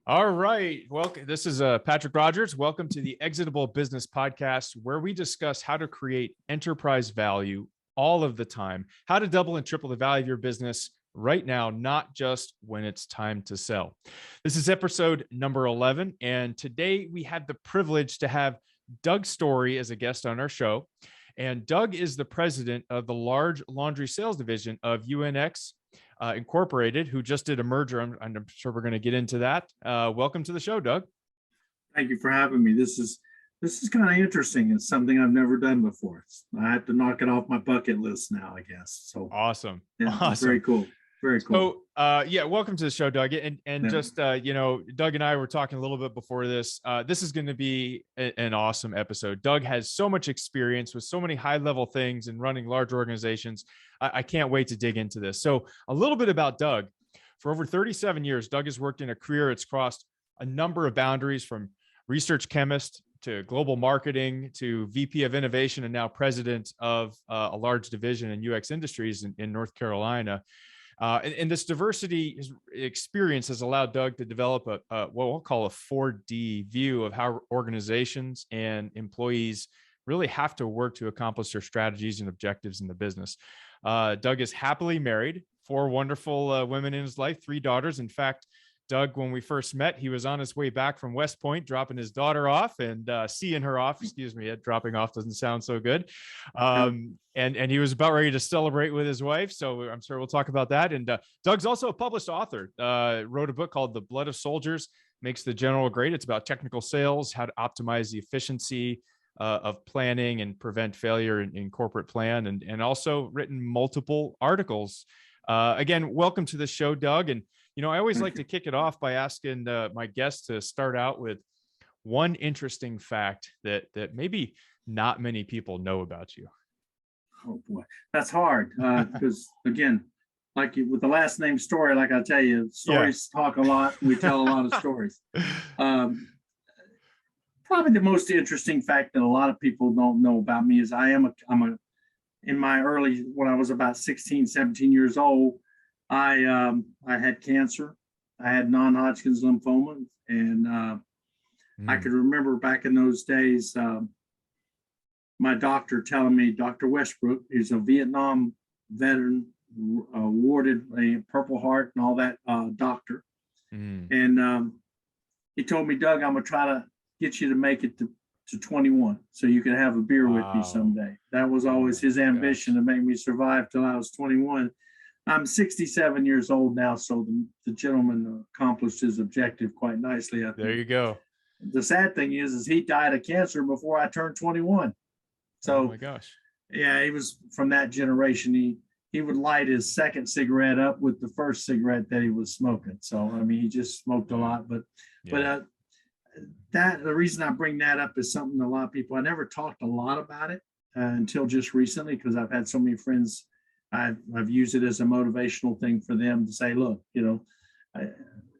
All right. Welcome. This is Patrick Rogers. Welcome to the Exitable Business Podcast, where we discuss how to create enterprise value all of the time, how to double and triple the value of your business right now, not just when it's time to sell. This is episode number 11. And today we had the privilege to have Doug Story as a guest on our show. And Doug is the president of the large laundry sales division of UNX Incorporated, who just did a merger. I'm sure we're going to get into that. Welcome to the show, Doug. Thank you for having me. This is kind of interesting. It's something I've never done before. I have to knock it off my bucket list now, I guess. So awesome. Yeah, awesome. Very cool. Very cool. So, welcome to the show, Doug. And just, Doug and I were talking a little bit before this. This is going to be an awesome episode. Doug has so much experience with so many high-level things and running large organizations. I can't wait to dig into this. So a little bit about Doug. For over 37 years, Doug has worked in a career that's crossed a number of boundaries, from research chemist to global marketing to VP of innovation, and now president of a large division in UX Industries in North Carolina. And this diversity experience has allowed Doug to develop what we'll call a 4D view of how organizations and employees really have to work to accomplish their strategies and objectives in the business. Doug is happily married, 4 wonderful women in his life, 3 daughters. In fact, Doug, when we first met, he was on his way back from West Point, dropping his daughter off and seeing her off. Excuse me, dropping off doesn't sound so good. And he was about ready to celebrate with his wife. So I'm sure we'll talk about that. And Doug's also a published author, wrote a book called The Blood of Soldiers Makes the General Great. It's about technical sales, how to optimize the efficiency of planning and prevent failure in corporate plan, and also written multiple articles. Again, welcome to the show, Doug. And I always like to kick it off by asking my guests to start out with one interesting fact that maybe not many people know about you. Oh boy, that's hard because again, like with the last name Story, like I tell you, stories talk a lot. We tell a lot of stories. Probably the most interesting fact that a lot of people don't know about me is I'm in my when I was about 16, 17 years old, I had cancer. I had non-Hodgkin's lymphoma, and I could remember back in those days, my doctor telling me, Dr. Westbrook, who's a Vietnam veteran, awarded a Purple Heart and all that doctor. And he told me, Doug, I'm going to try to get you to make it to 21 so you can have a beer with me someday. That was always his ambition, to make me survive till I was 21. I'm 67 years old now, so the gentleman accomplished his objective quite nicely, I think. There you go. The sad thing is he died of cancer before I turned 21. So, oh my gosh. Yeah, he was from that generation. He would light his second cigarette up with the first cigarette that he was smoking. So, I mean, he just smoked a lot. But the reason I bring that up is something a lot of people, I never talked a lot about it until just recently, because I've had so many friends. I've used it as a motivational thing for them to say, look,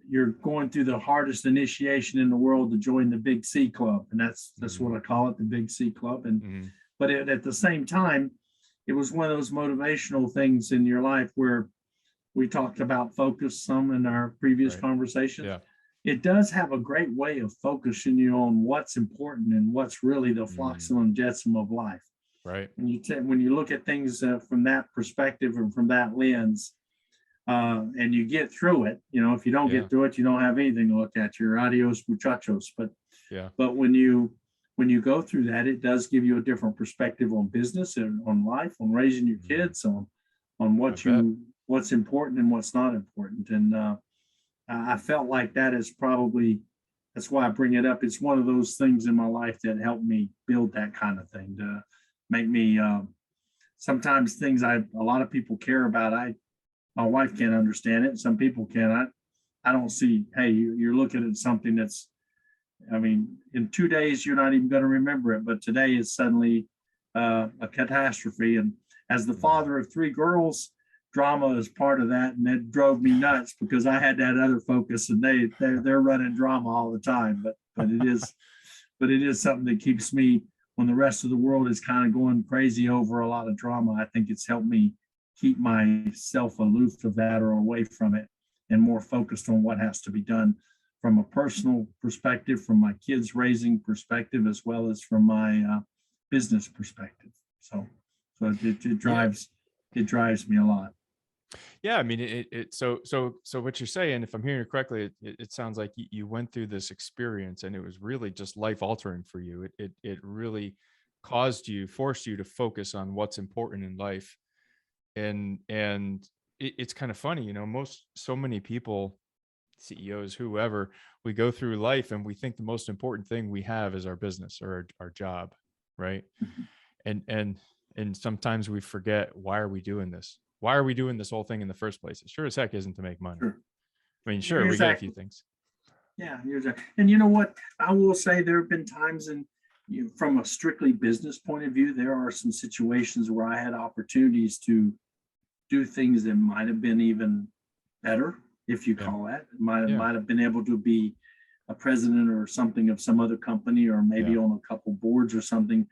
you're going through the hardest initiation in the world to join the Big C Club. And that's what I call it, the Big C Club. And but at the same time, it was one of those motivational things in your life where we talked about focus some in our previous conversations. Yeah. It does have a great way of focusing you on what's important and what's really the flotsam and jetsam of life. Right. When you look at things from that perspective and from that lens, and you get through it, if you don't get through it, you don't have anything to look at. You're adios muchachos. But when you go through that, it does give you a different perspective on business and on life, on raising your kids, on what's important and what's not important. And I felt like that's why I bring it up. It's one of those things in my life that helped me build that kind of thing, to make me sometimes things a lot of people care about. My wife can't understand it. Some people can. I don't see, hey, you're looking at something that's, in 2 days, you're not even going to remember it. But today is suddenly a catastrophe. And as the father of 3 girls, drama is part of that. And it drove me nuts because I had that other focus, and they're running drama all the time. But it is something that keeps me, when the rest of the world is kind of going crazy over a lot of drama. I think it's helped me keep myself aloof of that or away from it, and more focused on what has to be done from a personal perspective, from my kids raising perspective, as well as from my business perspective. So it drives me a lot. Yeah, I mean, so what you're saying, if I'm hearing it correctly, it sounds like you went through this experience and it was really just life altering for you. It really forced you to focus on what's important in life. And it's kind of funny, you know, so many people, CEOs, whoever, we go through life and we think the most important thing we have is our business or our job, right? And sometimes we forget, why are we doing this? Why are we doing this whole thing in the first place? It sure as heck isn't to make money. Sure. I mean, sure, we get a few things. Yeah, and you know what? I will say there have been times from a strictly business point of view, there are some situations where I had opportunities to do things that might have been even better, if you call that. Might have been able to be a president or something of some other company, or maybe on a couple boards or something.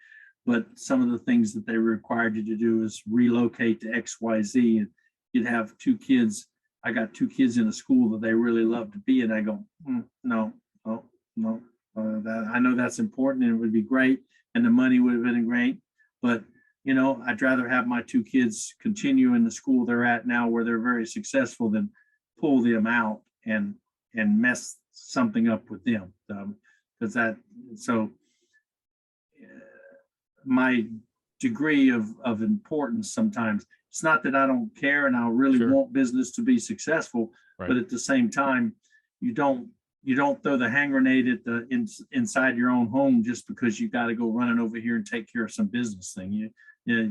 But some of the things that they required you to do is relocate to XYZ, and you'd have 2 kids. I got 2 kids in a school that they really love to be in. I go, no. That I know that's important and it would be great, and the money would have been great, but you know, I'd rather have my 2 kids continue in the school they're at now, where they're very successful, than pull them out and mess something up with them. Because my degree of importance sometimes, it's not that I don't care and I really want business to be successful, but at the same time, you don't throw the hand grenade at inside your own home just because you got to go running over here and take care of some business thing. Your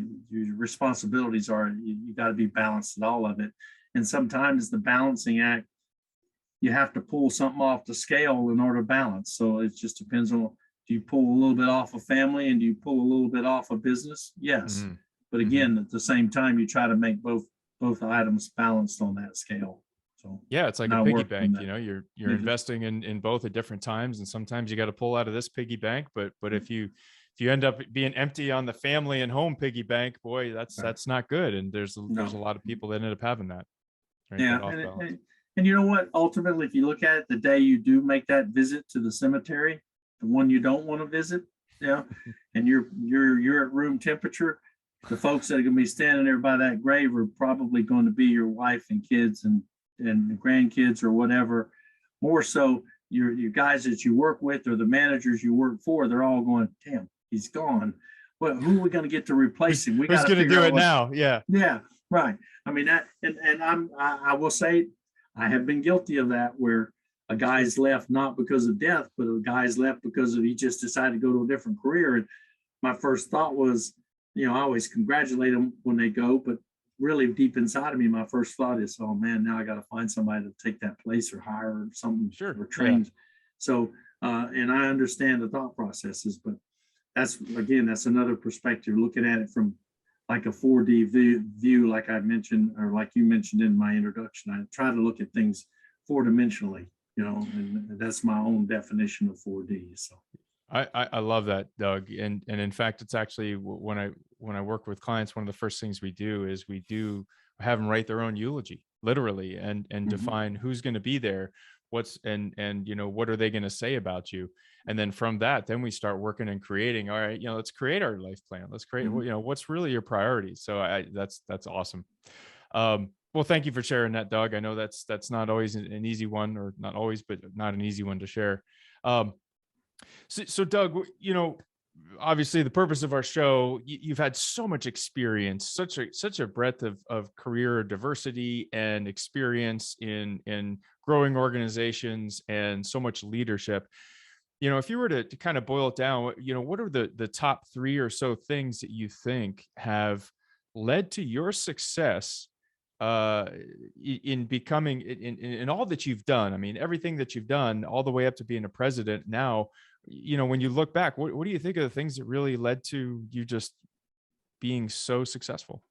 responsibilities are, you got to be balanced in all of it. And sometimes the balancing act, you have to pull something off the scale in order to balance. So it just depends on, do you pull a little bit off of family and do you pull a little bit off of business? Yes. Mm-hmm. But again, at the same time, you try to make both items balanced on that scale. So yeah, it's like a piggy bank. You know, you're investing in both at different times, and sometimes you got to pull out of this piggy bank. But if you end up being empty on the family and home piggy bank, boy, that's not good. And there's a lot of people that end up having that. Right? Yeah, and you know what? Ultimately, if you look at it, the day you do make that visit to the cemetery, the one you don't want to visit, and you're at room temperature, the folks that are going to be standing there by that grave are probably going to be your wife and kids and grandkids or whatever. More so, your guys that you work with or the managers you work for, they're all going, damn, he's gone. Well, who are we going to get to replace him? We got to going to do it now. Yeah. Yeah. Right. I mean, that, and I will say, I have been guilty of that, where a guy's left not because of death, but a guy's left because he just decided to go to a different career. And my first thought was, I always congratulate them when they go, but really deep inside of me, my first thought is, oh man, now I got to find somebody to take that place or hire or something, or train. Yeah. So, and I understand the thought processes, but that's another perspective, looking at it from like a 4D view, like I mentioned, or like you mentioned in my introduction. I try to look at things 4-dimensionally, and that's my own definition of 4D. So I love that, Doug. And in fact, it's actually when I work with clients, one of the first things we do is we have them write their own eulogy, literally, and define who's going to be there, what are they going to say about you, and then from that, then we start working and creating. All right, let's create our life plan. Let's create, what's really your priorities. So that's awesome. Well, thank you for sharing that, Doug. I know that's not always an easy one, or not always, but not an easy one to share. So Doug, obviously the purpose of our show, you've had so much experience, such a breadth of career diversity and experience in growing organizations, and so much leadership. If you were to kind of boil it down, what are the top 3 or so things that you think have led to your success in becoming, in all that you've done? I mean, everything that you've done all the way up to being a president now, when you look back, what do you think of the things that really led to you just being so successful?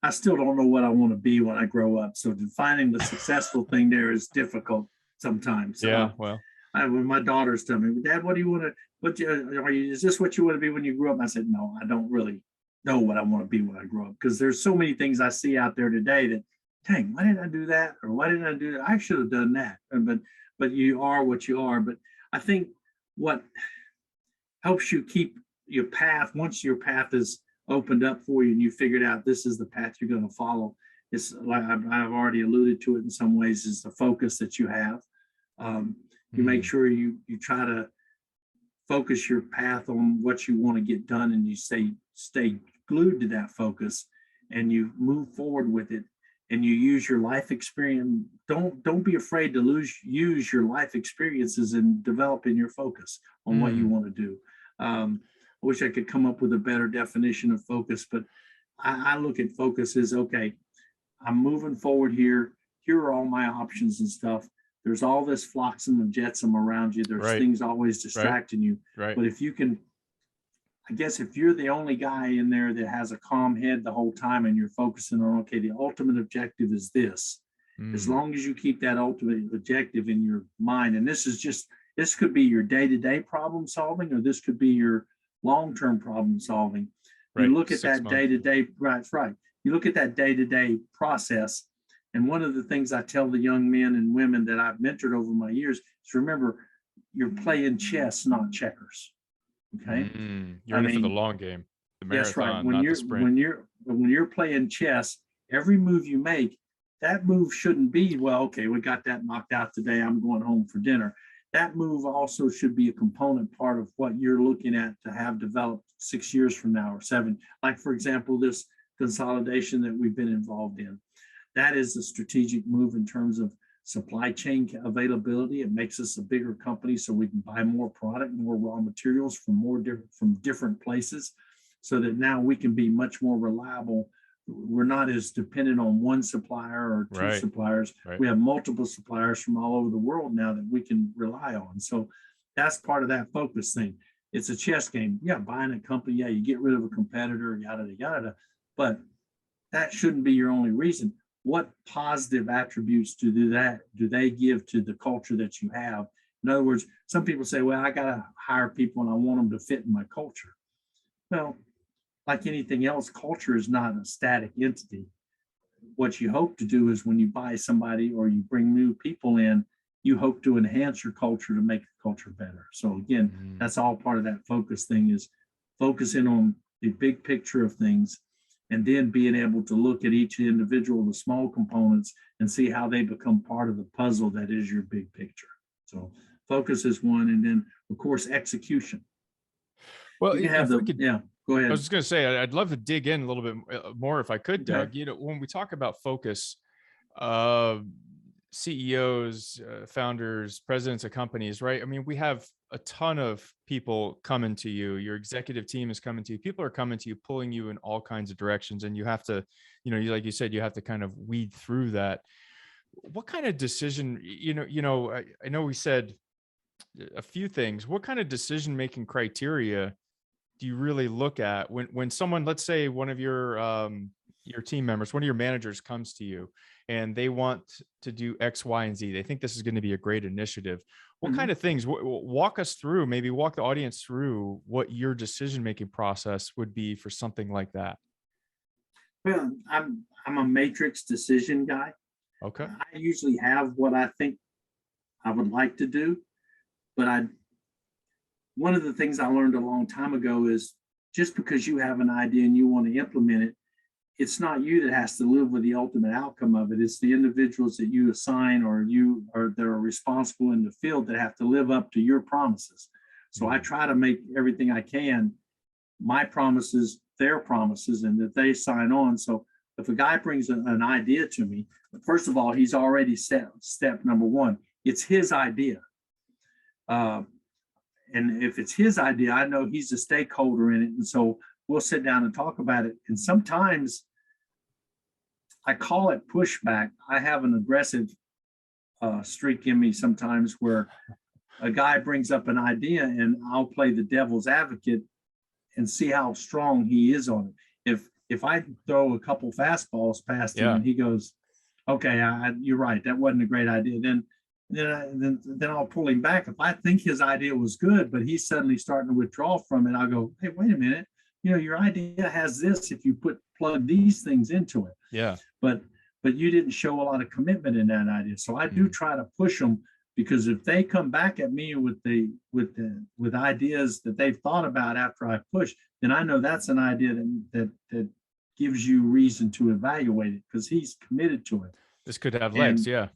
I still don't know what I want to be when I grow up. So defining the successful thing there is difficult sometimes. Yeah. Well, when my daughters tell me, Dad, what do you want to, is this what you want to be when you grow up? I said, no, I don't really know what I want to be when I grow up, because there's so many things I see out there today that dang, why didn't I do that? Or why didn't I do that? I should have done that. But you are what you are. But I think what helps you keep your path, once your path is opened up for you and you figured out this is the path you're going to follow, it's like I've already alluded to it in some ways, is the focus that you have. You make sure you try to focus your path on what you want to get done, and you stay glued to that focus, and you move forward with it, and you use your life experience. Don't be afraid to use your life experiences in developing your focus on what you want to do. I wish I could come up with a better definition of focus, but I look at focus as, okay, I'm moving forward here. Here are all my options and stuff. There's all this flotsam and jetsam around you. There's things always distracting you. But if you can, I guess if you're the only guy in there that has a calm head the whole time and you're focusing on, okay, the ultimate objective is this. As long as you keep that ultimate objective in your mind, and this could be your day-to-day problem solving, or this could be your long-term problem solving. You look at that day-to-day, right. You look at that day-to-day process. And one of the things I tell the young men and women that I've mentored over my years is, remember, you're playing chess, not checkers. Okay. You're in it for the long game, the marathon, not the sprint. When you're playing chess, every move you make, that move shouldn't be, well, okay, we got that knocked out today, I'm going home for dinner. That move also should be a component part of what you're looking at to have developed 6 years from now or 7. Like, for example, this consolidation that we've been involved in. That is a strategic move in terms of supply chain availability. It makes us a bigger company so we can buy more product, more raw materials from different places, so that now we can be much more reliable. We're not as dependent on one supplier or two suppliers. We have multiple suppliers from all over the world now that we can rely on. So that's part of that focus thing. It's a chess game. Yeah, buying a company, yeah, you get rid of a competitor, yada, yada, but that shouldn't be your only reason. What positive attributes do they give to the culture that you have? In other words, some people say, well, I got to hire people and I want them to fit in my culture. Well, like anything else, culture is not a static entity. What you hope to do is, when you buy somebody or you bring new people in, you hope to enhance your culture to make the culture better. So again, that's all part of that focus thing, is focusing on the big picture of things, and then being able to look at each individual, the small components, and see how they become part of the puzzle that is your big picture. So focus is one, and then of course execution. Well, you have go ahead. I was just going to say, I'd love to dig in a little bit more if I could, Doug. You know, when we talk about focus, CEOs, founders, presidents of companies, right? I mean, we have a ton of people coming to you. Your executive team is coming to you. People are coming to you, pulling you in all kinds of directions. And you have to, you know, like you said, you have to kind of weed through that. What kind of decision, I know we said a few things. What kind of decision-making criteria do you really look at when someone, let's say one of your team members, one of your managers comes to you and they want to do X, Y, and Z? They think this is going to be a great initiative. What kind of things, walk us through, maybe walk the audience through what your decision-making process would be for something like that? Well, I'm a matrix decision guy. Okay. I usually have what I think I would like to do, but one of the things I learned a long time ago is, just because you have an idea and you want to implement it, it's not you that has to live with the ultimate outcome of it. It's the individuals that you assign or that are responsible in the field that have to live up to your promises. So I try to make everything I can, my promises, their promises, and that they sign on. So if a guy brings an idea to me, first of all, he's already set step number one. It's his idea. And if it's his idea, I know he's a stakeholder in it. And so we'll sit down and talk about it. And sometimes I call it pushback. I have an aggressive streak in me sometimes, where a guy brings up an idea and I'll play the devil's advocate and see how strong he is on it. If I throw a couple fastballs past him and he goes, okay, you're right, that wasn't a great idea, then I'll pull him back. If I think his idea was good, but he's suddenly starting to withdraw from it, I'll go, hey, wait a minute, your idea has this if you plug these things into it. Yeah. But but you didn't show a lot of commitment in that idea. So I do try to push them, because if they come back at me with ideas that they've thought about after I push, then I know that's an idea that gives you reason to evaluate it, because he's committed to it. This could have legs. Yeah.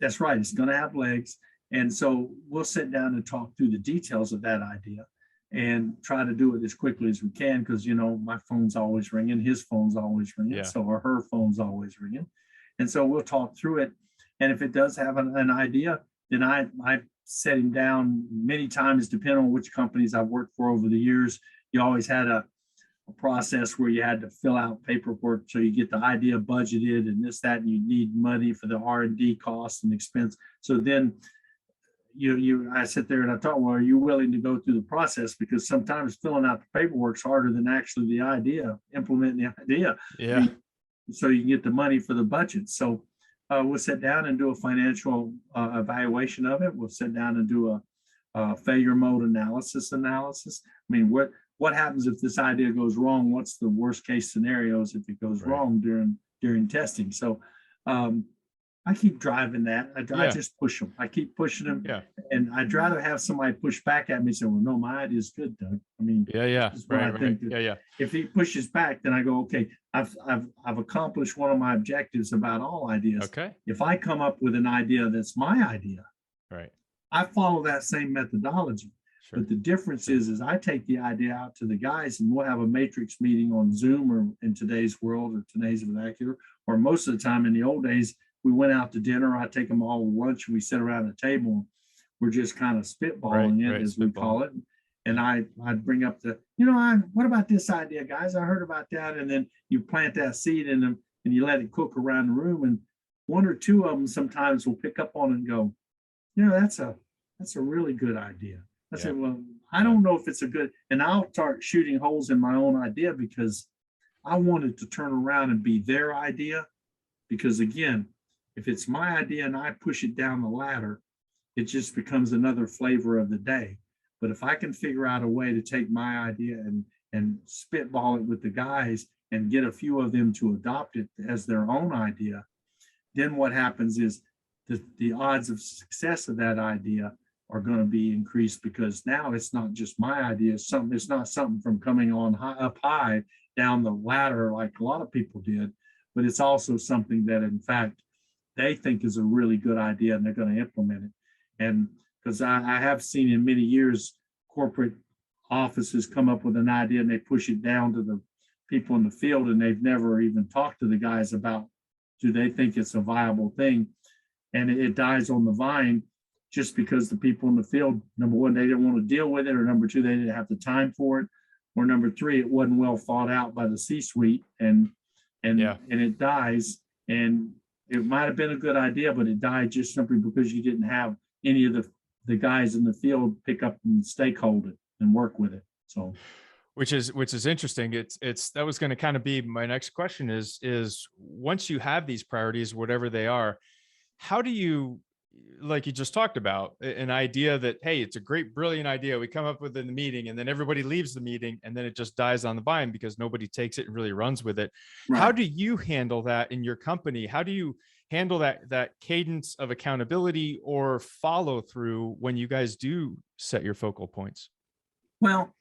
That's right. It's going to have legs. And so we'll sit down and talk through the details of that idea and try to do it as quickly as we can, because, my phone's always ringing, his phone's always ringing, or her phone's always ringing. And so we'll talk through it. And if it does have an idea, then I set him down many times, depending on which companies I've worked for over the years. You always had a process where you had to fill out paperwork so you get the idea budgeted and this, that, and you need money for the R&D costs and expense. So then I sit there and I talk, well, are you willing to go through the process? Because sometimes filling out the paperwork's harder than actually the idea, implementing the idea. Yeah. So you can get the money for the budget. So we'll sit down and do a financial evaluation of it. We'll sit down and do a failure mode analysis. I mean, what happens if this idea goes wrong? What's the worst case scenarios if it goes wrong during testing? So I keep driving that. I just push them. I keep pushing them. Yeah. And I'd rather have somebody push back at me and say, well, no, my idea is good, Doug. I mean, right. If he pushes back, then I go, okay, I've accomplished one of my objectives about all ideas. Okay. If I come up with an idea that's my idea, right, I follow that same methodology. Sure. But the difference is I take the idea out to the guys, and we'll have a matrix meeting on Zoom, or in today's world, or today's vernacular, or most of the time in the old days, we went out to dinner. I take them all to lunch, and we sit around the table. We're just kind of spitballing as we call it. And I'd bring up what about this idea, guys? I heard about that. And then you plant that seed in them and you let it cook around the room. And one or two of them sometimes will pick up on it and go, that's a really good idea. I said, well, I don't know if it's a good, and I'll start shooting holes in my own idea, because I want it to turn around and be their idea. Because again, if it's my idea and I push it down the ladder, it just becomes another flavor of the day. But if I can figure out a way to take my idea and spitball it with the guys and get a few of them to adopt it as their own idea, then what happens is the odds of success of that idea are going to be increased, because now it's not just my idea. It's not something from coming on up high down the ladder like a lot of people did, but it's also something that in fact they think is a really good idea and they're going to implement it. And because I have seen in many years corporate offices come up with an idea and they push it down to the people in the field, and they've never even talked to the guys about, do they think it's a viable thing? And it dies on the vine just because the people in the field, number one, they didn't want to deal with it, or number two, they didn't have the time for it, or number three, it wasn't well thought out by the C-suite, and it dies. And it might have been a good idea, but it died just simply because you didn't have any of the guys in the field pick up and stakehold it and work with it. So, which is interesting. It's that was going to kind of be my next question is once you have these priorities, whatever they are, how do you, like you just talked about, an idea that, hey, it's a great, brilliant idea we come up with in the meeting, and then everybody leaves the meeting, and then it just dies on the vine because nobody takes it and really runs with it. Right. How do you handle that in your company? How do you handle that cadence of accountability or follow through when you guys do set your focal points? Well,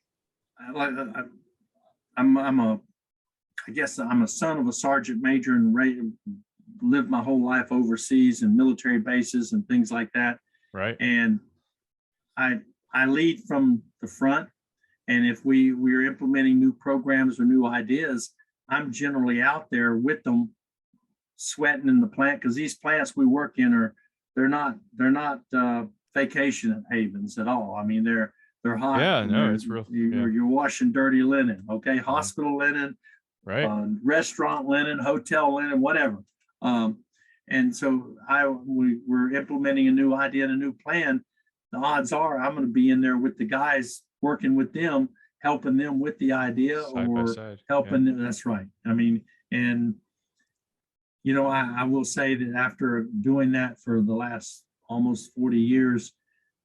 I guess I'm a son of a sergeant major and lived my whole life overseas in military bases and things like that. Right. And I lead from the front. And if we're implementing new programs or new ideas, I'm generally out there with them, sweating in the plant, because these plants we work in they're not vacation havens at all. I mean, they're hot. Yeah, no, it's real. You're washing dirty linen, okay? Hospital linen, right? Restaurant linen, hotel linen, whatever. And so we're implementing a new idea and a new plan. The odds are I'm going to be in there with the guys, working with them, helping them with the idea, side or helping them. That's right. I mean, and I will say that after doing that for the last almost 40 years,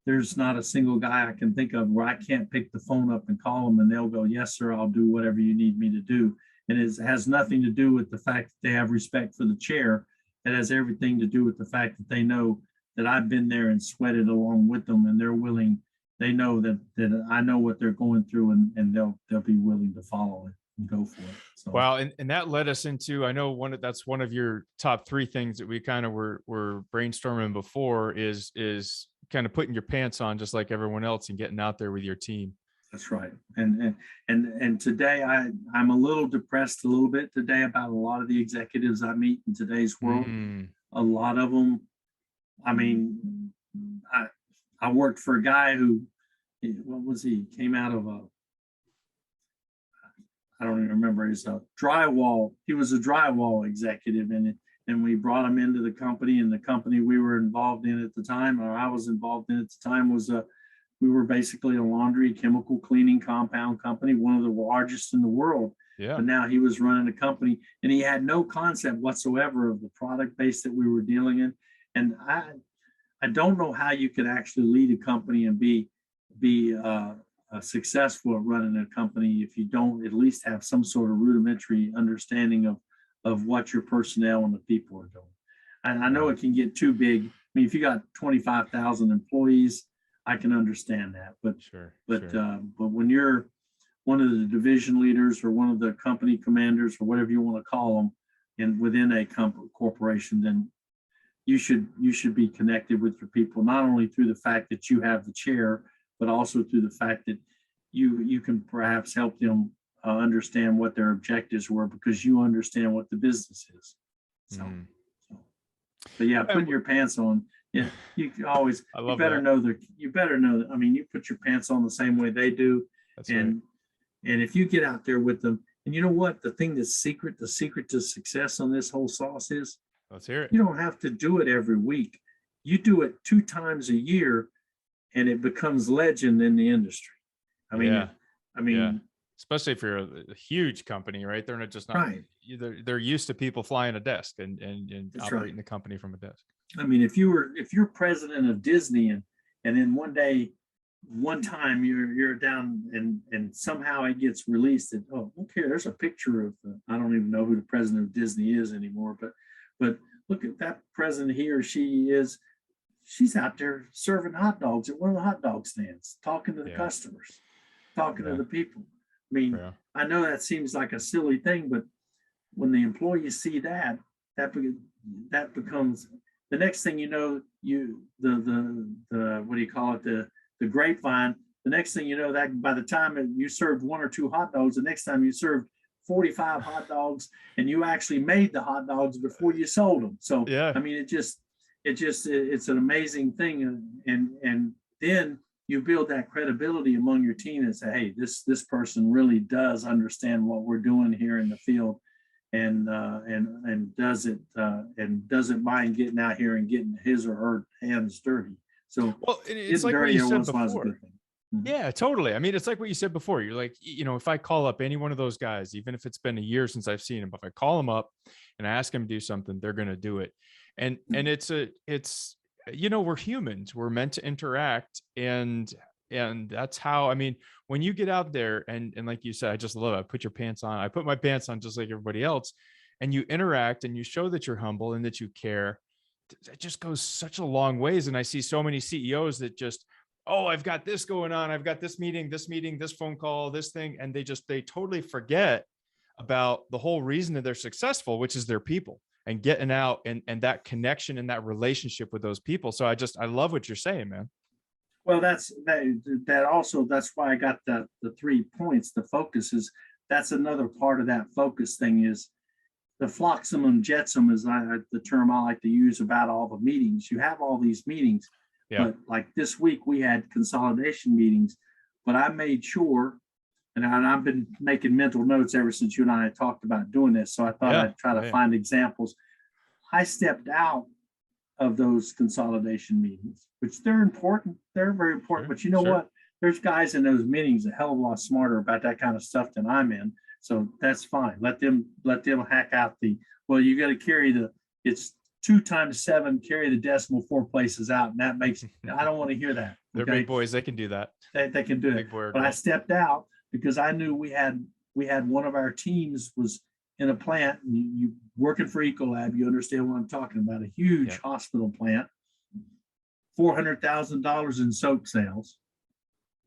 there's not a single guy I can think of where I can't pick the phone up and call them and they'll go, yes, sir, I'll do whatever you need me to do. And it has nothing to do with the fact that they have respect for the chair. it has everything to do with the fact that they know that I've been there and sweated along with them, and they're willing. They know that I know what they're going through, and they'll be willing to follow it and go for it. So. Wow, and that led us into, I know that's one of your top 3 things that we kind of were brainstorming before is kind of putting your pants on just like everyone else and getting out there with your team. That's right. And today I'm a little depressed a little bit today about a lot of the executives I meet in today's world. A lot of them, I mean, I worked for a guy who, what was he? Came out of I don't even remember. He's a drywall. He was a drywall executive, and we brought him into the company. And the company we were involved in at the time, or I was involved in at the time, was we were basically a laundry chemical cleaning compound company, one of the largest in the world. Yeah. But now he was running a company, and he had no concept whatsoever of the product base that we were dealing in. And I don't know how you could actually lead a company and be successful at running a company if you don't at least have some sort of rudimentary understanding of what your personnel and the people are doing. And I know it can get too big. I mean, if you got 25,000 employees, I can understand that. But but when you're one of the division leaders or one of the company commanders or whatever you want to call them, and within a corporation, then you should be connected with your people, not only through the fact that you have the chair, but also through the fact that you can perhaps help them understand what their objectives were, because you understand what the business is. So but yeah, putting your pants on. Yeah, you always. You better know that. You better know that. I mean, you put your pants on the same way they do. That's right. And if you get out there with them, and you know what, the secret to success on this whole sauce is. Let's hear it. You don't have to do it every week. You do it 2 times a year, and it becomes legend in the industry. I mean, especially if you're a huge company, right? They're not just not right. They're used to people flying a desk and operating the company from a desk. I mean, if you're president of Disney and then one time you're down and somehow it gets released that, oh, okay, there's a picture of I don't even know who the president of Disney is anymore, but look at that president, he or she's out there serving hot dogs at one of the hot dog stands, talking to the customers, talking to the people. I mean, I know that seems like a silly thing, but when the employees see that becomes the next thing you know, the what do you call it? The grapevine. The next thing you know, that by the time you served 1 or 2 hot dogs, the next time you served 45 hot dogs, and you actually made the hot dogs before you sold them. So I mean, it's an amazing thing, and then you build that credibility among your team and say, hey, this person really does understand what we're doing here in the field, and doesn't mind getting out here and getting his or her hands dirty. So it's like what you said before. Yeah, totally. I mean, it's like what you said before. You're like, if I call up any one of those guys, even if it's been a year since I've seen them, if I call them up and I ask them to do something, they're going to do it. And it's we're humans. We're meant to interact, and that's how. I mean, when you get out there and like you said, I just love it. I put your pants on. I put my pants on just like everybody else, and you interact and you show that you're humble and that you care. It just goes such a long ways. And I see so many CEOs that just, oh, I've got this going on. I've got this meeting, this phone call, this thing. And they totally forget about the whole reason that they're successful, which is their people, and getting out and that connection and that relationship with those people. So I love what you're saying, man. Well, that's why I got the 3 points. The focus is, that's another part of that focus thing is the flotsam and jetsam is the term I like to use about all the meetings. You have all these meetings, but like this week we had consolidation meetings, but I made sure, and I've been making mental notes ever since you and I had talked about doing this. So I thought I'd try to find examples. I stepped out of those consolidation meetings, which they're important. They're very important, but you know what? There's guys in those meetings a hell of a lot smarter about that kind of stuff than I'm in. So that's fine. Let them hack out you got to carry it's 2 times 7, carry the decimal 4 places out. And that makes, I don't want to hear that. They're big boys. They can do that. They can do it. But I stepped out because I knew we had one of our teams was in a plant, you working for Ecolab, you understand what I'm talking about, a huge hospital plant, $400,000 in soap sales,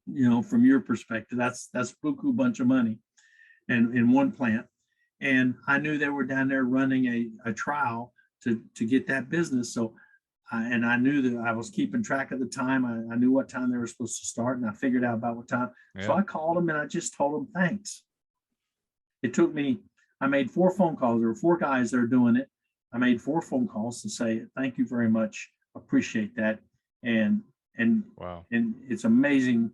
from your perspective, that's buku bunch of money, and in one plant. And I knew they were down there running a trial to get that business. So, and I knew that I was keeping track of the time. I knew what time they were supposed to start, and I figured out about what time. So I called them and I just told them thanks. It took me, I made 4 phone calls. There were 4 guys that are doing it. I made 4 phone calls to say, thank you very much. Appreciate that. And wow. And it's amazing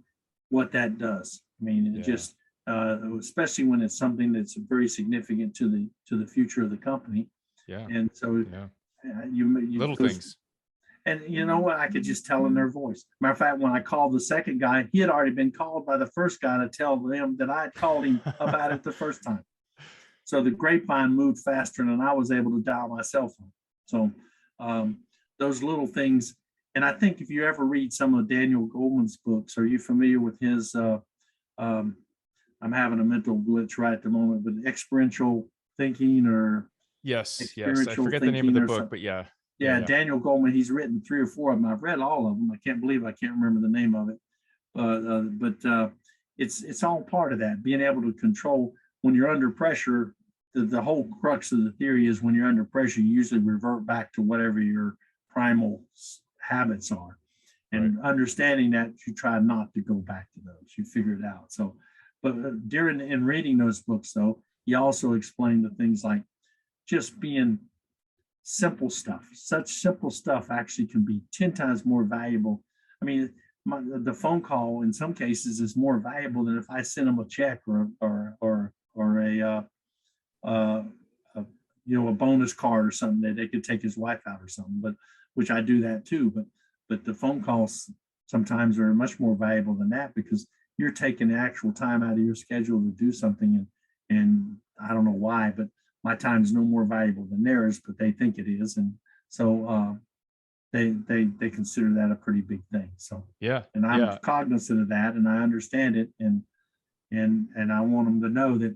what that does. I mean, it just, especially when it's something that's very significant to the future of the company. Yeah. And so you little things. And you know what? I could just tell in their voice. Matter of fact, when I called the second guy, he had already been called by the first guy to tell them that I had called him about it the first time. So the grapevine moved faster than I was able to dial my cell phone. So those little things. And I think if you ever read some of Daniel Goleman's books, are you familiar with his, I'm having a mental glitch right at the moment, but experiential thinking or yes, I forget the name of the book, but yeah, Daniel Goleman, he's written 3 or 4 of them. I've read all of them. I can't believe I can't remember the name of it. But it's all part of that, being able to control when you're under pressure. The whole crux of the theory is when you're under pressure, you usually revert back to whatever your primal habits are, and understanding that you try not to go back to those. You figure it out. So, but in reading those books, though, he also explained the things like just being simple stuff. Such simple stuff actually can be 10 times more valuable. I mean, the phone call in some cases is more valuable than if I send them a check or a bonus card or something that they could take his wife out or something. But which I do that too. But the phone calls sometimes are much more valuable than that, because you're taking the actual time out of your schedule to do something, and I don't know why, but my time is no more valuable than theirs, but they think it is, and so they consider that a pretty big thing. So and I'm cognizant of that, and I understand it, and I want them to know that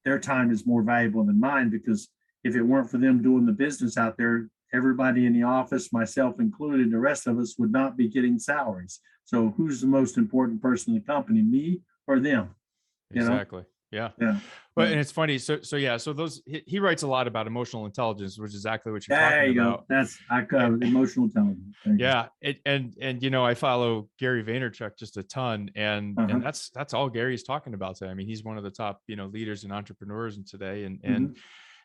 their time is more valuable than mine, because if it weren't for them doing the business out there, everybody in the office, myself included, the rest of us would not be getting salaries. So who's the most important person in the company, me or them? Exactly. Yeah. But and it's funny. So those he writes a lot about emotional intelligence, which is exactly what you're talking about. That's emotional intelligence. Yeah. And I follow Gary Vaynerchuk just a ton, and that's all Gary's talking about today. I mean, he's one of the top leaders and entrepreneurs in today,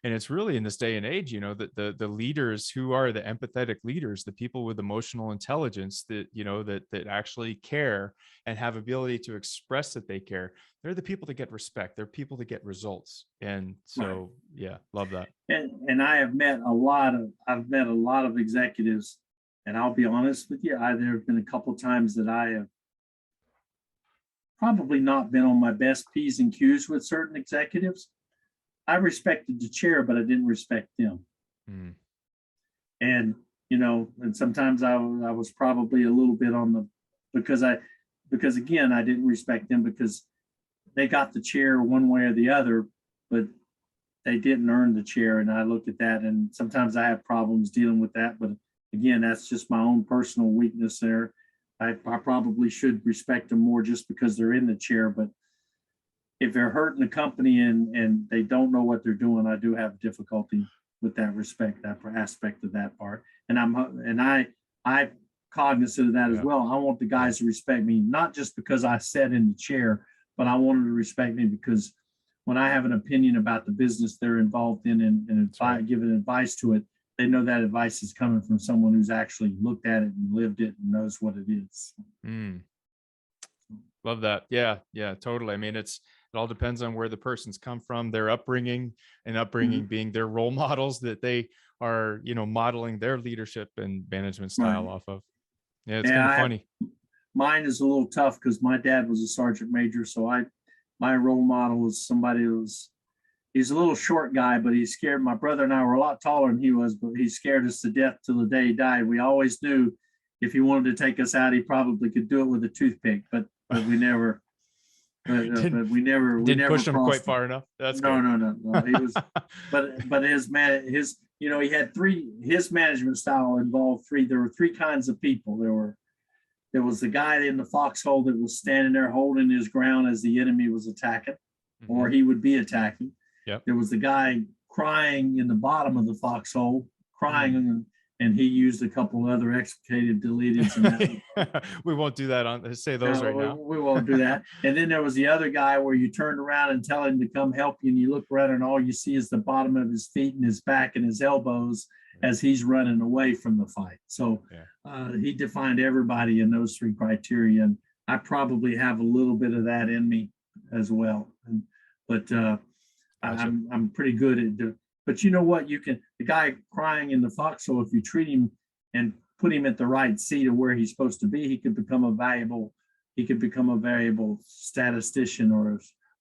and it's really in this day and age, that the leaders who are the empathetic leaders, the people with emotional intelligence that that actually care and have ability to express that they care, they're the people that get respect. They're people that get results. And so, love that. And I've met a lot of executives, and I'll be honest with you, there have been a couple of times that I have probably not been on my best P's and Q's with certain executives. I respected the chair, but I didn't respect them. And, and sometimes I was probably a little bit on because again, I didn't respect them because they got the chair one way or the other, but they didn't earn the chair. And I look at that, and sometimes I have problems dealing with that. But again, that's just my own personal weakness there. I probably should respect them more just because they're in the chair, but if they're hurting the company and they don't know what they're doing, I do have difficulty with that aspect of that part. And I'm cognizant of that as well. I want the guys to respect me, not just because I sat in the chair, but I want them to respect me because when I have an opinion about the business they're involved in and if I give advice to it, they know that advice is coming from someone who's actually looked at it and lived it and knows what it is. Love that. Yeah, totally. I mean, it all depends on where the person's come from, their upbringing being their role models that they are, modeling their leadership and management style off of. Yeah, it's kind of funny. Mine is a little tough because my dad was a sergeant major. So my role model was somebody he's a little short guy, but he's scared. My brother and I were a lot taller than he was, but he scared us to death till the day he died. We always knew if he wanted to take us out, he probably could do it with a toothpick, but we never but we never didn't push him quite far enough. That's no, good. no. He was, but his he had his management style involved three. There were three kinds of people. There was the guy in the foxhole that was standing there holding his ground as the enemy was attacking, or he would be attacking. Yep. There was the guy crying in the bottom of the foxhole, crying, and he used a couple of other explicated deleteds. We won't do that say those right now. We won't do that. And then there was the other guy where you turned around and tell him to come help you, and you look around and all you see is the bottom of his feet and his back and his elbows as he's running away from the fight. So he defined everybody in those three criteria, and I probably have a little bit of that in me as well. But I'm pretty good at. But you know what? The guy crying in the foxhole, if you treat him and put him at the right seat of where he's supposed to be, he could become a variable statistician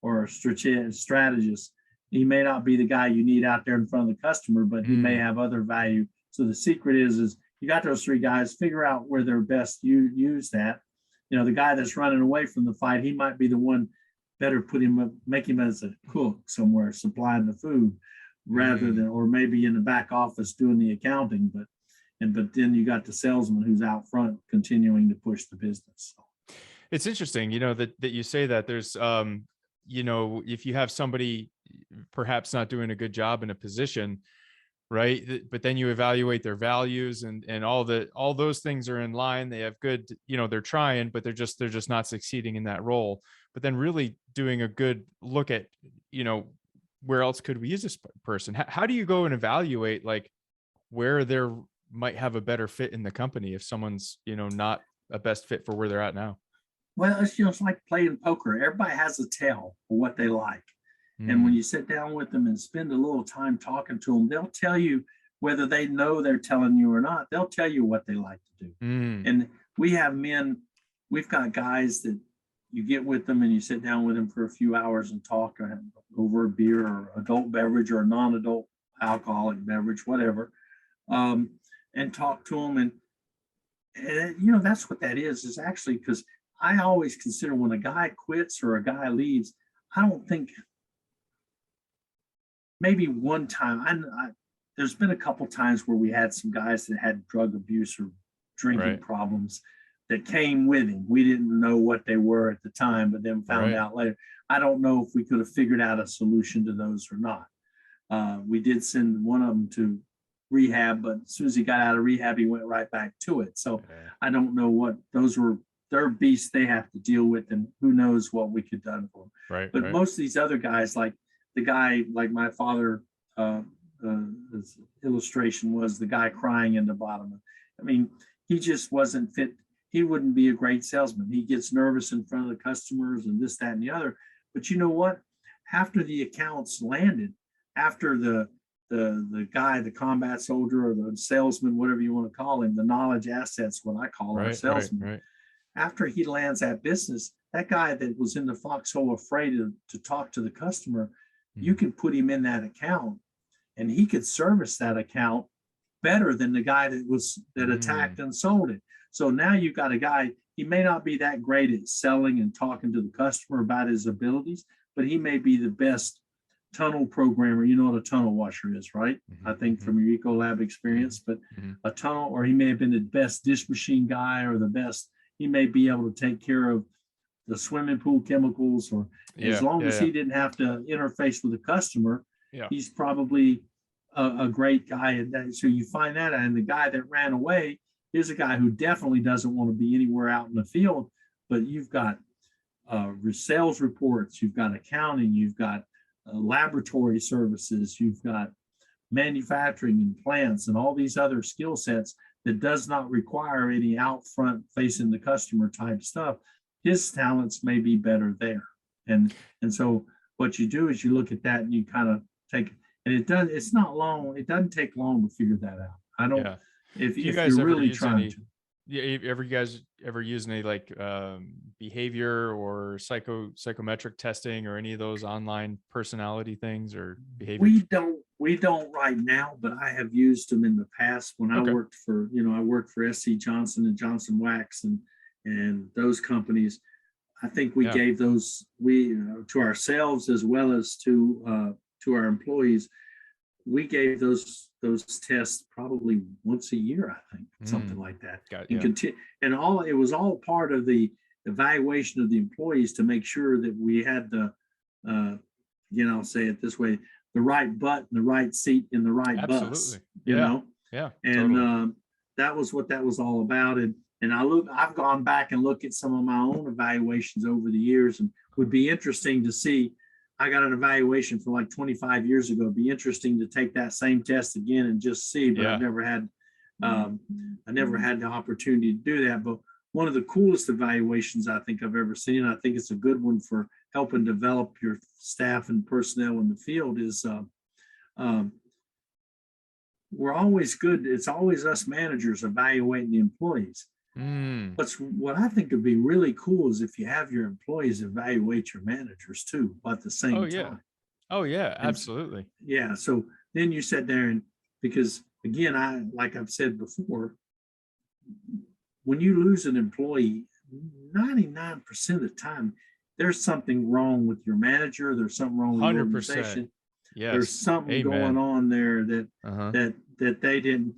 or a strategist. He may not be the guy you need out there in front of the customer, but he may have other value. So the secret is you got those three guys, figure out where they're best used at. You know, the guy that's running away from the fight, he might be the one better make him as a cook somewhere, supplying the food rather than, or maybe in the back office doing the accounting. But then you got the salesman who's out front continuing to push the business. It's interesting, that you say that. There's, if you have somebody perhaps not doing a good job in a position, right? But then you evaluate their values and all those things are in line. They have good, they're trying, but they're just not succeeding in that role. But then really doing a good look at, where else could we use this person? How do you go and evaluate like where there might have a better fit in the company if someone's, not a best fit for where they're at now? Well, it's like playing poker. Everybody has a tell for what they like. And when you sit down with them and spend a little time talking to them, they'll tell you whether they know they're telling you or not. They'll tell you what they like to do. And we've got guys that you get with them and you sit down with them for a few hours and talk over a beer or adult beverage or a non-adult alcoholic beverage, whatever, and talk to them. And that's what that is actually, because I always consider when a guy quits or a guy leaves, I don't think, maybe one time, there's been a couple times where we had some guys that had drug abuse or drinking problems that came with him. We didn't know what they were at the time, but then found out later. I don't know if we could have figured out a solution to those or not. We did send one of them to rehab, but as soon as he got out of rehab, he went right back to it. So I don't know what those were. Their beasts they have to deal with, and who knows what we could have done for them. But most of these other guys, like the guy, like my father, his illustration was the guy crying in the bottom. I mean, he just wasn't fit. He wouldn't be a great salesman. He gets nervous in front of the customers and this, that, and the other. But you know what? After the accounts landed, after the guy, the combat soldier or the salesman, whatever you want to call him, the knowledge assets, what I call our salesman. After he lands that business, that guy that was in the foxhole afraid to talk to the customer, you can put him in that account and he could service that account better than the guy that attacked and sold it. So now you've got a guy, he may not be that great at selling and talking to the customer about his abilities, but he may be the best tunnel programmer. You know what a tunnel washer is, right? I think from your Ecolab experience, but a tunnel, or he may have been the best dish machine guy or the best, he may be able to take care of the swimming pool chemicals, or as long as he didn't have to interface with the customer, he's probably a great guy at that. So you find that, and the guy that ran away, here's a guy who definitely doesn't want to be anywhere out in the field, but you've got sales reports, you've got accounting, you've got laboratory services, you've got manufacturing and plants and all these other skill sets that does not require any out front facing the customer type stuff. His talents may be better there. And so what you do is you look at that and you kind of take, and it doesn't take long to figure that out. I don't, if you're really trying to. Yeah, you guys ever use any like behavior or psychometric testing or any of those online personality things or behavior? We don't right now, but I have used them in the past when I worked for, I worked for SC Johnson and Johnson Wax and those companies. I think we gave those to ourselves as well as to our employees. We gave those tests probably once a year, I think, something like that. And it was all part of the evaluation of the employees to make sure that we had the, say it this way, the right butt in the right seat in the right bus. And totally. That was what that was all about. And I've gone back and looked at some of my own evaluations over the years, and would be interesting to see. I got an evaluation from like 25 years ago. It'd be interesting to take that same test again and just see, but I never had the opportunity to do that. But one of the coolest evaluations I think I've ever seen, and I think it's a good one for helping develop your staff and personnel in the field, is we're always good. It's always us managers evaluating the employees. But what I think would be really cool is if you have your employees evaluate your managers too, at the same time. Oh yeah, absolutely. So then you sit there, and because again, like I've said before, when you lose an employee, 99% of the time, there's something wrong with your manager. There's something wrong with the organization. There's something going on there that they didn't,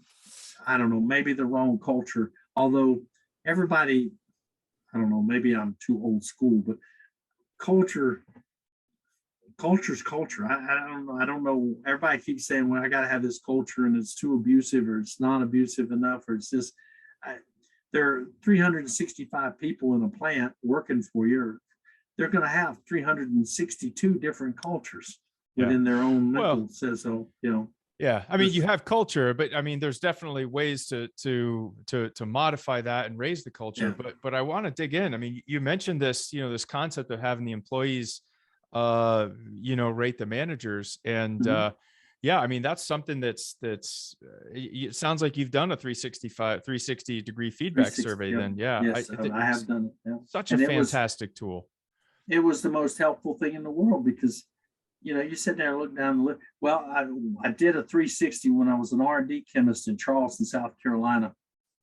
I don't know, maybe the wrong culture. Although everybody, I don't know, maybe I'm too old school, but culture's culture. I don't know. Everybody keeps saying, well, I got to have this culture and it's too abusive or it's not abusive enough, or it's just, there are 365 people in a plant working for you. They're going to have 362 different cultures within their own mental says so, Yeah, I mean, you have culture, but I mean, there's definitely ways to modify that and raise the culture. But I want to dig in. I mean, you mentioned this, this concept of having the employees, rate the managers, and I mean, that's something that's. It sounds like you've done a 360 degree feedback survey. Then, yes, I have done it. Such a fantastic tool. It was the most helpful thing in the world because. You sit there and look down the list. Well, I did a 360 when I was an R&D chemist in Charleston, South Carolina.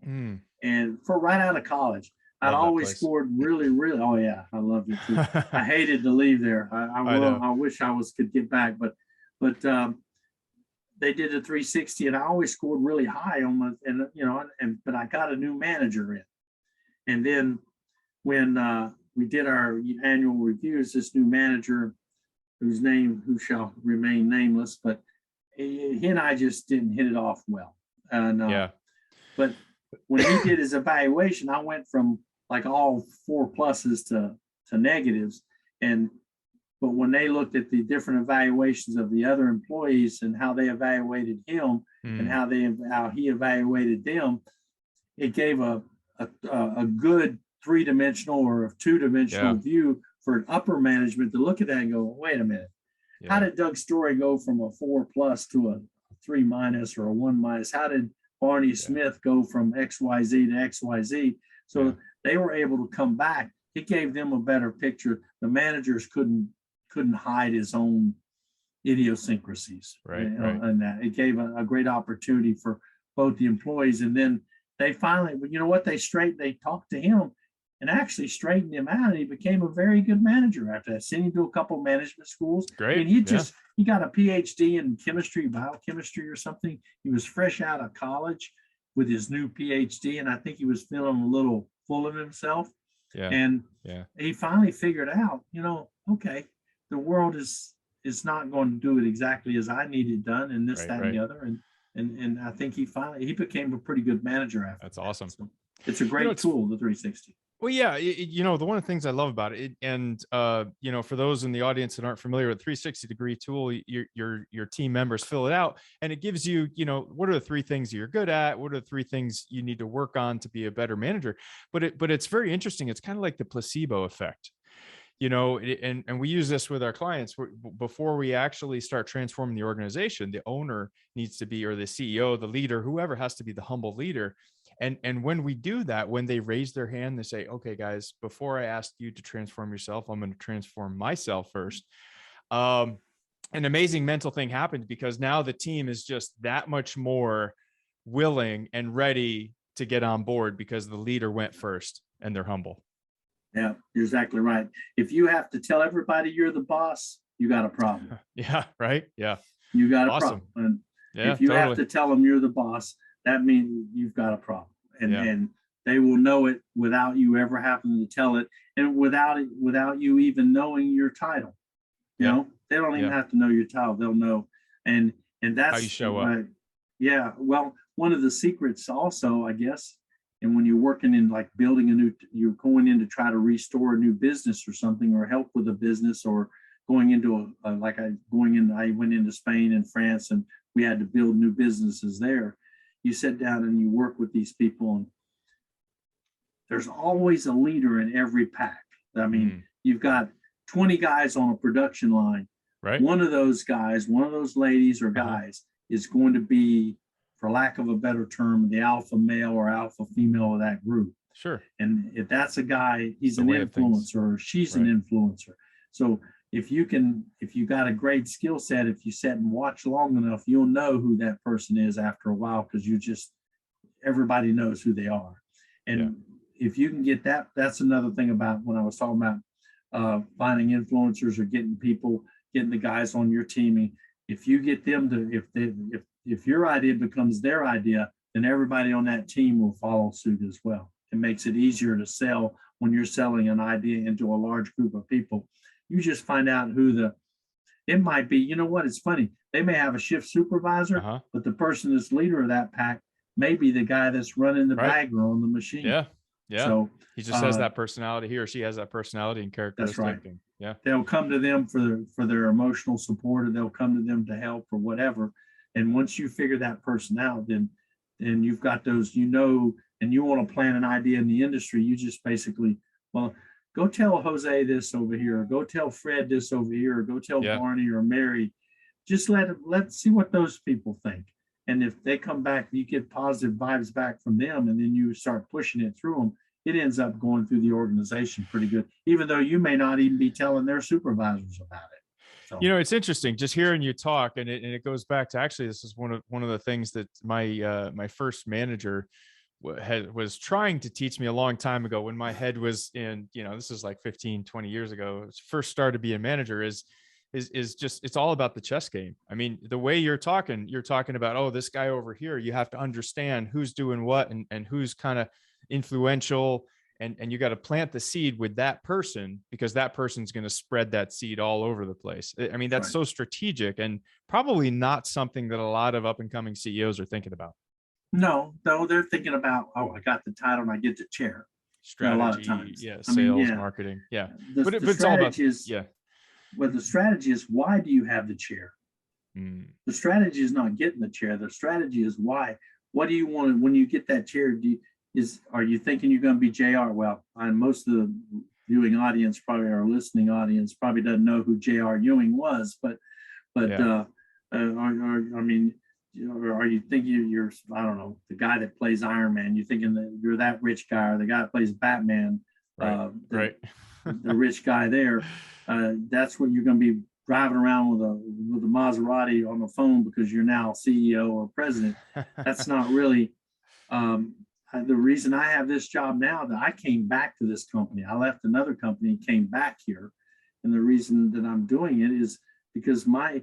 And for right out of college, I'd always scored really, really. Oh yeah, I loved it too. I hated to leave there. I wish I could get back, but they did a 360, and I always scored really high on but I got a new manager in, and then when we did our annual reviews, this new manager, who shall remain nameless, but he and I just didn't hit it off well. But when he did his evaluation, I went from like all 4 pluses to negatives. But when they looked at the different evaluations of the other employees and how they evaluated him and how he evaluated them, it gave a good 3-dimensional or a 2-dimensional view for an upper management to look at that and go, wait a minute, how did Doug Story go from a 4+ to a 3- or a 1-? How did Barney Smith go from XYZ to XYZ? So they were able to come back. It gave them a better picture. The managers couldn't hide his own idiosyncrasies. And that it gave a great opportunity for both the employees. And then they finally, they talked to him and actually straightened him out, and he became a very good manager after that. Sent him to a couple management schools. Great. And he got a PhD in biochemistry or something. He was fresh out of college with his new PhD, and I think he was feeling a little full of himself. He finally figured out, okay, the world is not going to do it exactly as I need it done, and this, that, and the other. And I think he became a pretty good manager after. That's awesome. So it's a great tool, the 360. Well, the one of the things I love about it, and for those in the audience that aren't familiar with 360-degree tool, your team members fill it out, and it gives you, what are the 3 things you're good at? What are the 3 things you need to work on to be a better manager? But it's very interesting. It's kind of like the placebo effect. And we use this with our clients. Before we actually start transforming the organization, the owner needs to be, or the CEO, the leader, whoever has to be the humble leader. And when we do that, when they raise their hand, they say, okay, guys, before I ask you to transform yourself, I'm going to transform myself first. An amazing mental thing happened, because now the team is just that much more willing and ready to get on board because the leader went first and they're humble. Yeah, you're exactly right. If you have to tell everybody you're the boss, you got a problem. Yeah, right. Yeah. You got a Awesome. problem. And Yeah, if you have totally. to tell them you're the boss, that means you've got a problem. And they will know it without you ever having to tell it, and without you even knowing your title. You know, they don't even have to know your title. They'll know. And that's how you show up. Yeah. Well, one of the secrets also, I guess, and when you're working in like building you're going in to try to restore a new business or something, or help with a business, or going into I went into Spain and France, and we had to build new businesses there. You sit down and you work with these people, and there's always a leader in every pack. I mean, you've got 20 guys on a production line. Right. One of those guys, one of those ladies or guys is going to be, for lack of a better term, the alpha male or alpha female of that group. Sure. And if that's a guy, he's an influencer, or she's an influencer. So if you got a great skill set, if you sit and watch long enough, you'll know who that person is after a while, because everybody knows who they are. And if you can get that, that's another thing about when I was talking about finding influencers, or getting the guys on your team. If you get them to, if your idea becomes their idea, then everybody on that team will follow suit as well. It makes it easier to sell when you're selling an idea into a large group of people. You just find out it might be, you know what, it's funny. They may have a shift supervisor, but the person that's leader of that pack may be the guy that's running the bagger on the machine. Yeah. Yeah. So he just has that personality. He or she has that personality and characteristic. That's right. Yeah. They'll come to them for their emotional support, or they'll come to them to help or whatever. And once you figure that person out, then you've got those, and you want to plan an idea in the industry. You just basically, well, go tell Jose this over here, or go tell Fred this over here, or go tell Barney or Mary. Just let's see what those people think. And if they come back, you get positive vibes back from them, and then you start pushing it through them, it ends up going through the organization pretty good, even though you may not even be telling their supervisors about it. So, it's interesting just hearing you talk, and it goes back to, actually, this is one of the things that my first manager was trying to teach me a long time ago, when my head was in, this is like 15, 20 years ago, first started being a manager, is just, it's all about the chess game. I mean, the way you're talking about, oh, this guy over here, you have to understand who's doing what, and who's kind of influential, and you got to plant the seed with that person, because that person's going to spread that seed all over the place. I mean, that's so strategic, and probably not something that a lot of up and coming CEOs are thinking about. No, they're thinking about, oh, I got the title and I get the chair. Strategy, a lot of times. Sales, marketing, but it's all about But the strategy is, why do you have the chair? The strategy is not getting the chair. The strategy is why. What do you want when you get that chair? Are you thinking you're going to be JR? Well, most of the viewing audience, probably our listening audience, probably doesn't know who J.R. Ewing was, but are you thinking you're, I don't know, the guy that plays Iron Man? You're thinking that you're that rich guy, or the guy that plays Batman, the rich guy there. That's what you're going to be driving around with a Maserati on the phone because you're now CEO or president. That's not really the reason I have this job now. That I came back to this company. I left another company and came back here, and the reason that I'm doing it is because I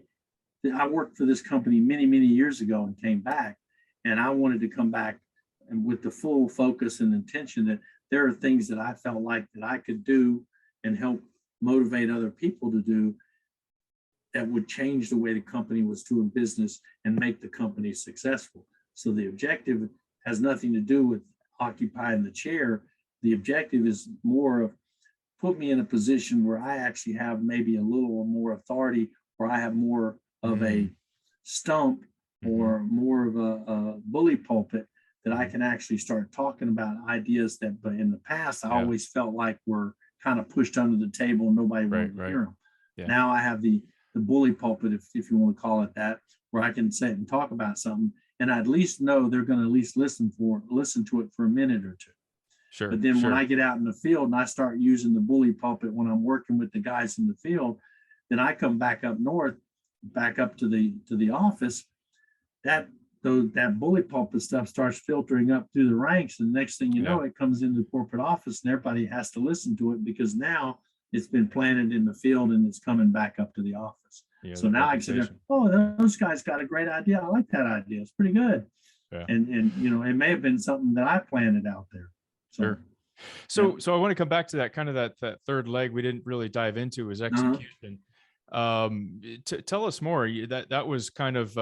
worked for this company many, many years ago and came back, and I wanted to come back and with the full focus and intention that there are things that I felt like that I could do and help motivate other people to do that would change the way the company was doing business and make the company successful. So the objective has nothing to do with occupying the chair. The objective is more of put me in a position where I actually have maybe a little more authority, or I have more of a stump or more of a bully pulpit that I can actually start talking about ideas that, but in the past, I always felt like were kind of pushed under the table and nobody wanted to hear them. Yeah. Now I have the bully pulpit, if you want to call it that, where I can sit and talk about something, and I at least know they're going to at least listen to it for a minute or two. Sure. But then when I get out in the field and I start using the bully pulpit when I'm working with the guys in the field, then I come back up north, back up to the office. That that bully pulpit stuff starts filtering up through the ranks, and the next thing you know, it comes into the corporate office, and everybody has to listen to it because now it's been planted in the field and it's coming back up to the office. So now I say, oh, those guys got a great idea. I like that idea. It's pretty good. And it may have been something that I planted out there. So, So I want to come back to that kind of that third leg we didn't really dive into is execution. Tell us more. That was kind of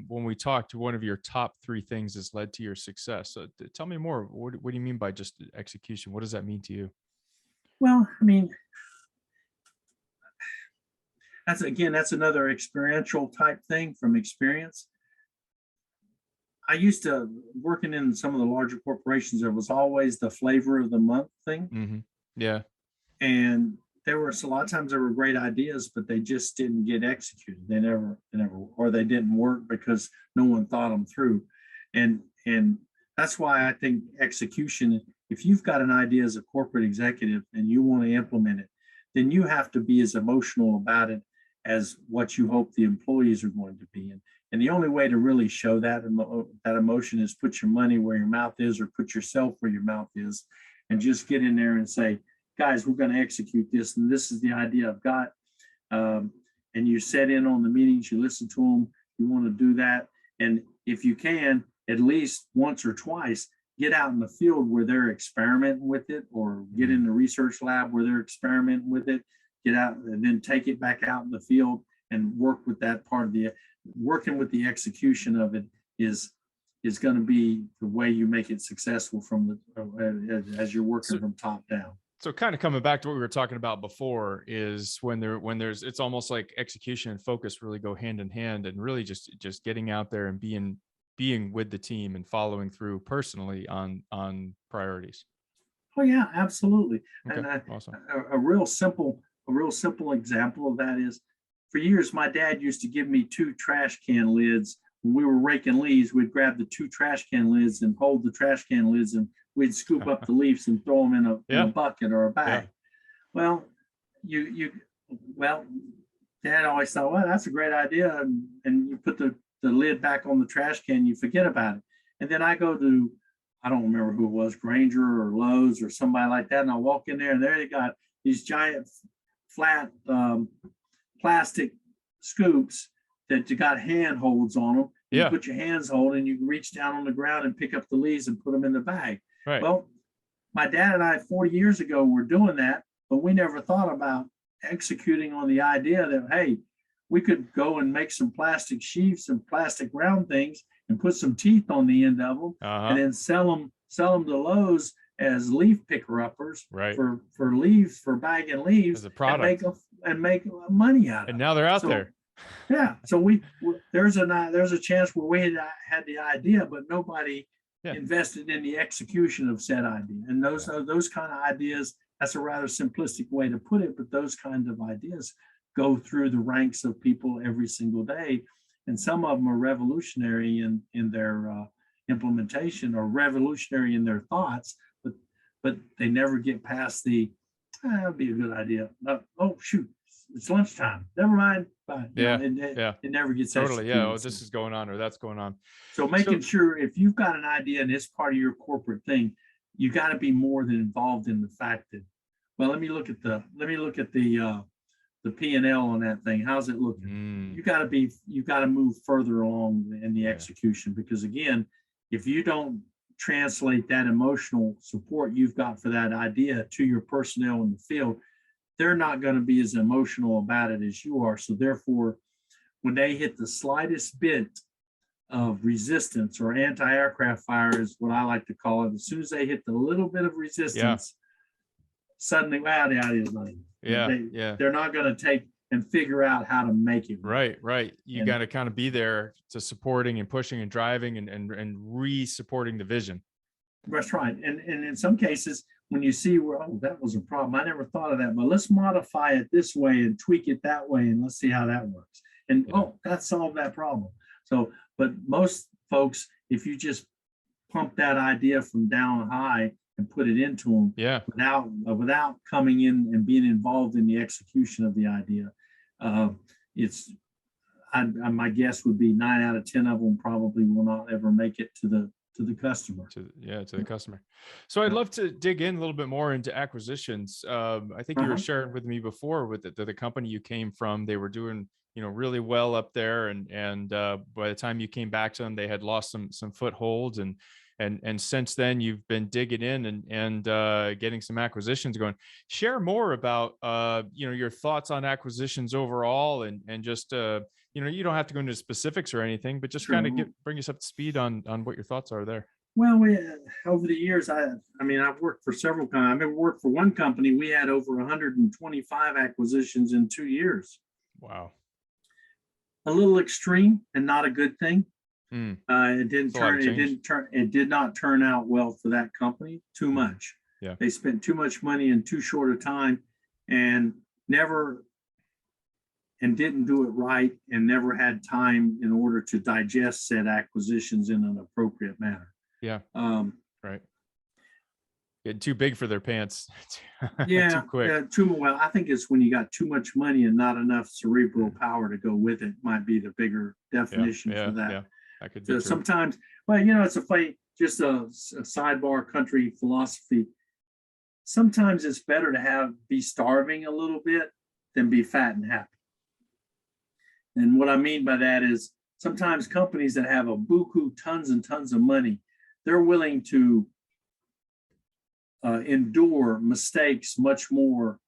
when we talked, one of your top 3 things that's led to your success. So tell me more. What do you mean by just execution? What does that mean to you? Well, I mean, that's another experiential type thing from experience. I used to working in some of the larger corporations. There was always the flavor of the month thing. Mm-hmm. Yeah. And there were a lot of times there were great ideas, but they just didn't get executed. They never, or they didn't work because no one thought them through. And that's why I think execution, if you've got an idea as a corporate executive and you want to implement it, then you have to be as emotional about it as what you hope the employees are going to be. And the only way to really show that emotion is put your money where your mouth is, or put yourself where your mouth is, and just get in there and say, guys, we're going to execute this, and this is the idea I've got. And you set in on the meetings, you listen to them, you want to do that. And if you can, at least once or twice, get out in the field where they're experimenting with it, or get in the research lab where they're experimenting with it, get out and then take it back out in the field and work with that part of working with the execution of it is going to be the way you make it successful as you're working from top down. So kind of coming back to what we were talking about before is when there's, it's almost like execution and focus really go hand in hand, and really just getting out there and being with the team and following through personally on priorities. Oh yeah, absolutely. Okay, And awesome. A real simple example of that is, for years, my dad used to give me 2 trash can lids. When we were raking leaves, we'd grab the 2 trash can lids and hold the trash can lids, and we'd scoop up the leaves and throw them in a bucket or a bag. Yeah. Well, Dad always thought, well, that's a great idea. And you put the lid back on the trash can, you forget about it. And then I go to, I don't remember who it was, Granger or Lowe's or somebody like that. And I walk in there, and there they got these giant flat plastic scoops that you got handholds on them. You put your hands hold, and you can reach down on the ground and pick up the leaves and put them in the bag. Right. Well, my dad and I 40 years ago were doing that, but we never thought about executing on the idea that, hey, we could go and make some plastic sheaths and plastic round things and put some teeth on the end of them, and then sell them to Lowe's as leaf picker-uppers, right, for leaves, for bagging leaves, as a product, and make money out of it. And now they're out there. Yeah. So there's a chance where we had the idea, but nobody invested in the execution of said idea. And those kind of ideas, that's a rather simplistic way to put it, but those kinds of ideas go through the ranks of people every single day. And some of them are revolutionary in their implementation, or revolutionary in their thoughts, but they never get past that'd be a good idea. Oh, shoot, it's lunchtime. Never mind. But, it never gets totally. Yeah. Oh, this is going on, or that's going on. So making sure, if you've got an idea and it's part of your corporate thing, you got to be more than involved in the fact that, well, let me look at the P&L on that thing. How's it looking? You got to move further along in the execution, because again, if you don't translate that emotional support you've got for that idea to your personnel in the field, they're not going to be as emotional about it as you are. So therefore, when they hit the slightest bit of resistance, or anti-aircraft fire is what I like to call it, as soon as they hit the little bit of resistance, suddenly, wow, the idea is not even. They're not going to take and figure out how to make it. Right. You got to kind of be there to supporting and pushing and driving and re-supporting the vision. That's right. And in some cases, when you see where, oh, that was a problem, I never thought of that, but let's modify it this way and tweak it that way, and let's see how that works. And that solved that problem. So, but most folks, if you just pump that idea from down high and put it into them, without coming in and being involved in the execution of the idea, my guess would be 9 out of 10 of them probably will not ever make it to the customer. To the customer. So I'd love to dig in a little bit more into acquisitions. I think you were sharing with me before with the company you came from, they were doing, really well up there. And by the time you came back to them, they had lost some footholds. And since then you've been digging in and getting some acquisitions going. Share more about, your thoughts on acquisitions overall and just, you don't have to go into specifics or anything, but just kind of bring us up to speed on what your thoughts are there. Well, over the years, I've worked for several companies. I've worked for one company. We had over 125 acquisitions in 2 years. Wow. A little extreme and not a good thing. It did not turn out well for that company. Too much. Yeah. They spent too much money in too short a time and didn't do it right and never had time in order to digest said acquisitions in an appropriate manner. Yeah. Right. Getting too big for their pants. Yeah. Too quick. Well, I think it's when you got too much money and not enough cerebral power to go with it might be the bigger definition for that. Yeah. That could be true. Sometimes, it's a fight, just a sidebar country philosophy. Sometimes it's better to be starving a little bit than be fat and happy. And what I mean by that is sometimes companies that have a buku, tons and tons of money, they're willing to endure mistakes much more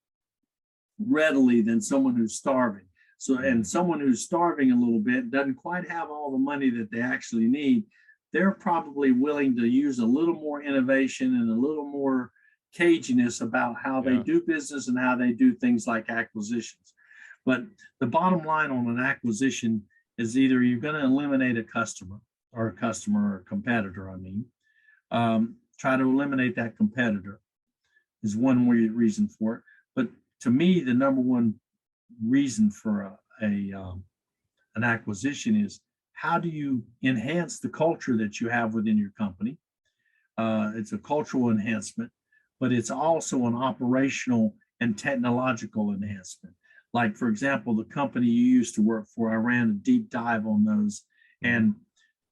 readily than someone who's starving. So, and someone who's starving a little bit doesn't quite have all the money that they actually need. They're probably willing to use a little more innovation and a little more caginess about how they do business and how they do things like acquisitions. But the bottom line on an acquisition is either you're going to eliminate a customer or a competitor. Try to eliminate that competitor is one reason for it. But to me, the number one reason for an acquisition is how do you enhance the culture that you have within your company? It's a cultural enhancement, but it's also an operational and technological enhancement. Like, for example, the company you used to work for, I ran a deep dive on those. And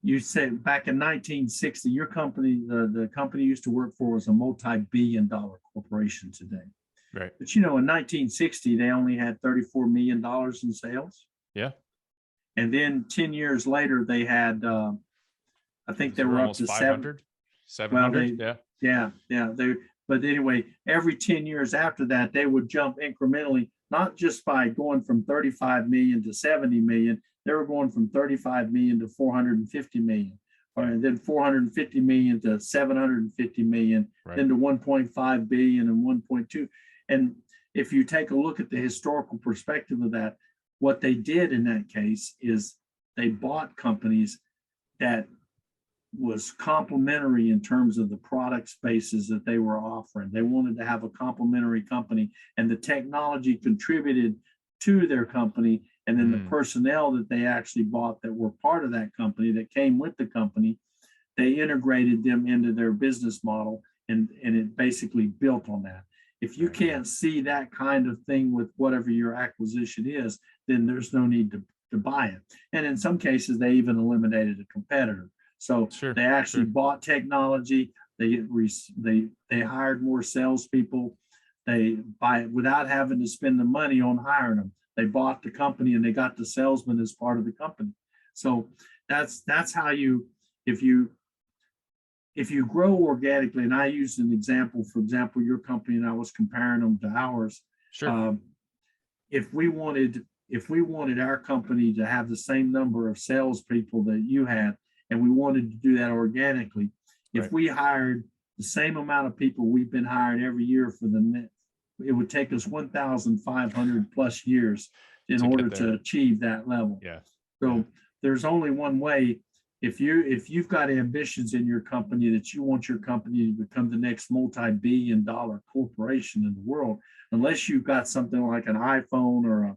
you said back in 1960, your company, the company you used to work for was a multi-billion-dollar corporation today. Right. But, in 1960, they only had $34 million in sales. Yeah. And then 10 years later, they had, I think they were up to 700. Yeah. But anyway, every 10 years after that, they would jump incrementally, not just by going from 35 million to 70 million. They were going from 35 million to 450 million, and then 450 million to 750 million, then to 1.5 billion and 1.2. And if you take a look at the historical perspective of that, what they did in that case is they bought companies that was complementary in terms of the product spaces that they were offering. They wanted to have a complementary company, and the technology contributed to their company. And then the personnel that they actually bought that were part of that company, that came with the company, they integrated them into their business model, and it basically built on that. If you can't see that kind of thing with whatever your acquisition is, then there's no need to buy it. And in some cases, they even eliminated a competitor. So they actually bought technology. They hired more salespeople. Without having to spend the money on hiring them. They bought the company and they got the salesman as part of the company. So that's how if you grow organically, and I used an example, for example, your company, and I was comparing them to ours. Sure. If we wanted our company to have the same number of salespeople that you had, and we wanted to do that organically, if we hired the same amount of people we've been hiring every year it would take us 1,500 plus years in order to achieve that level. Yeah. So there's only one way. If you've got ambitions in your company that you want your company to become the next multi-billion-dollar corporation in the world, unless you've got something like an iPhone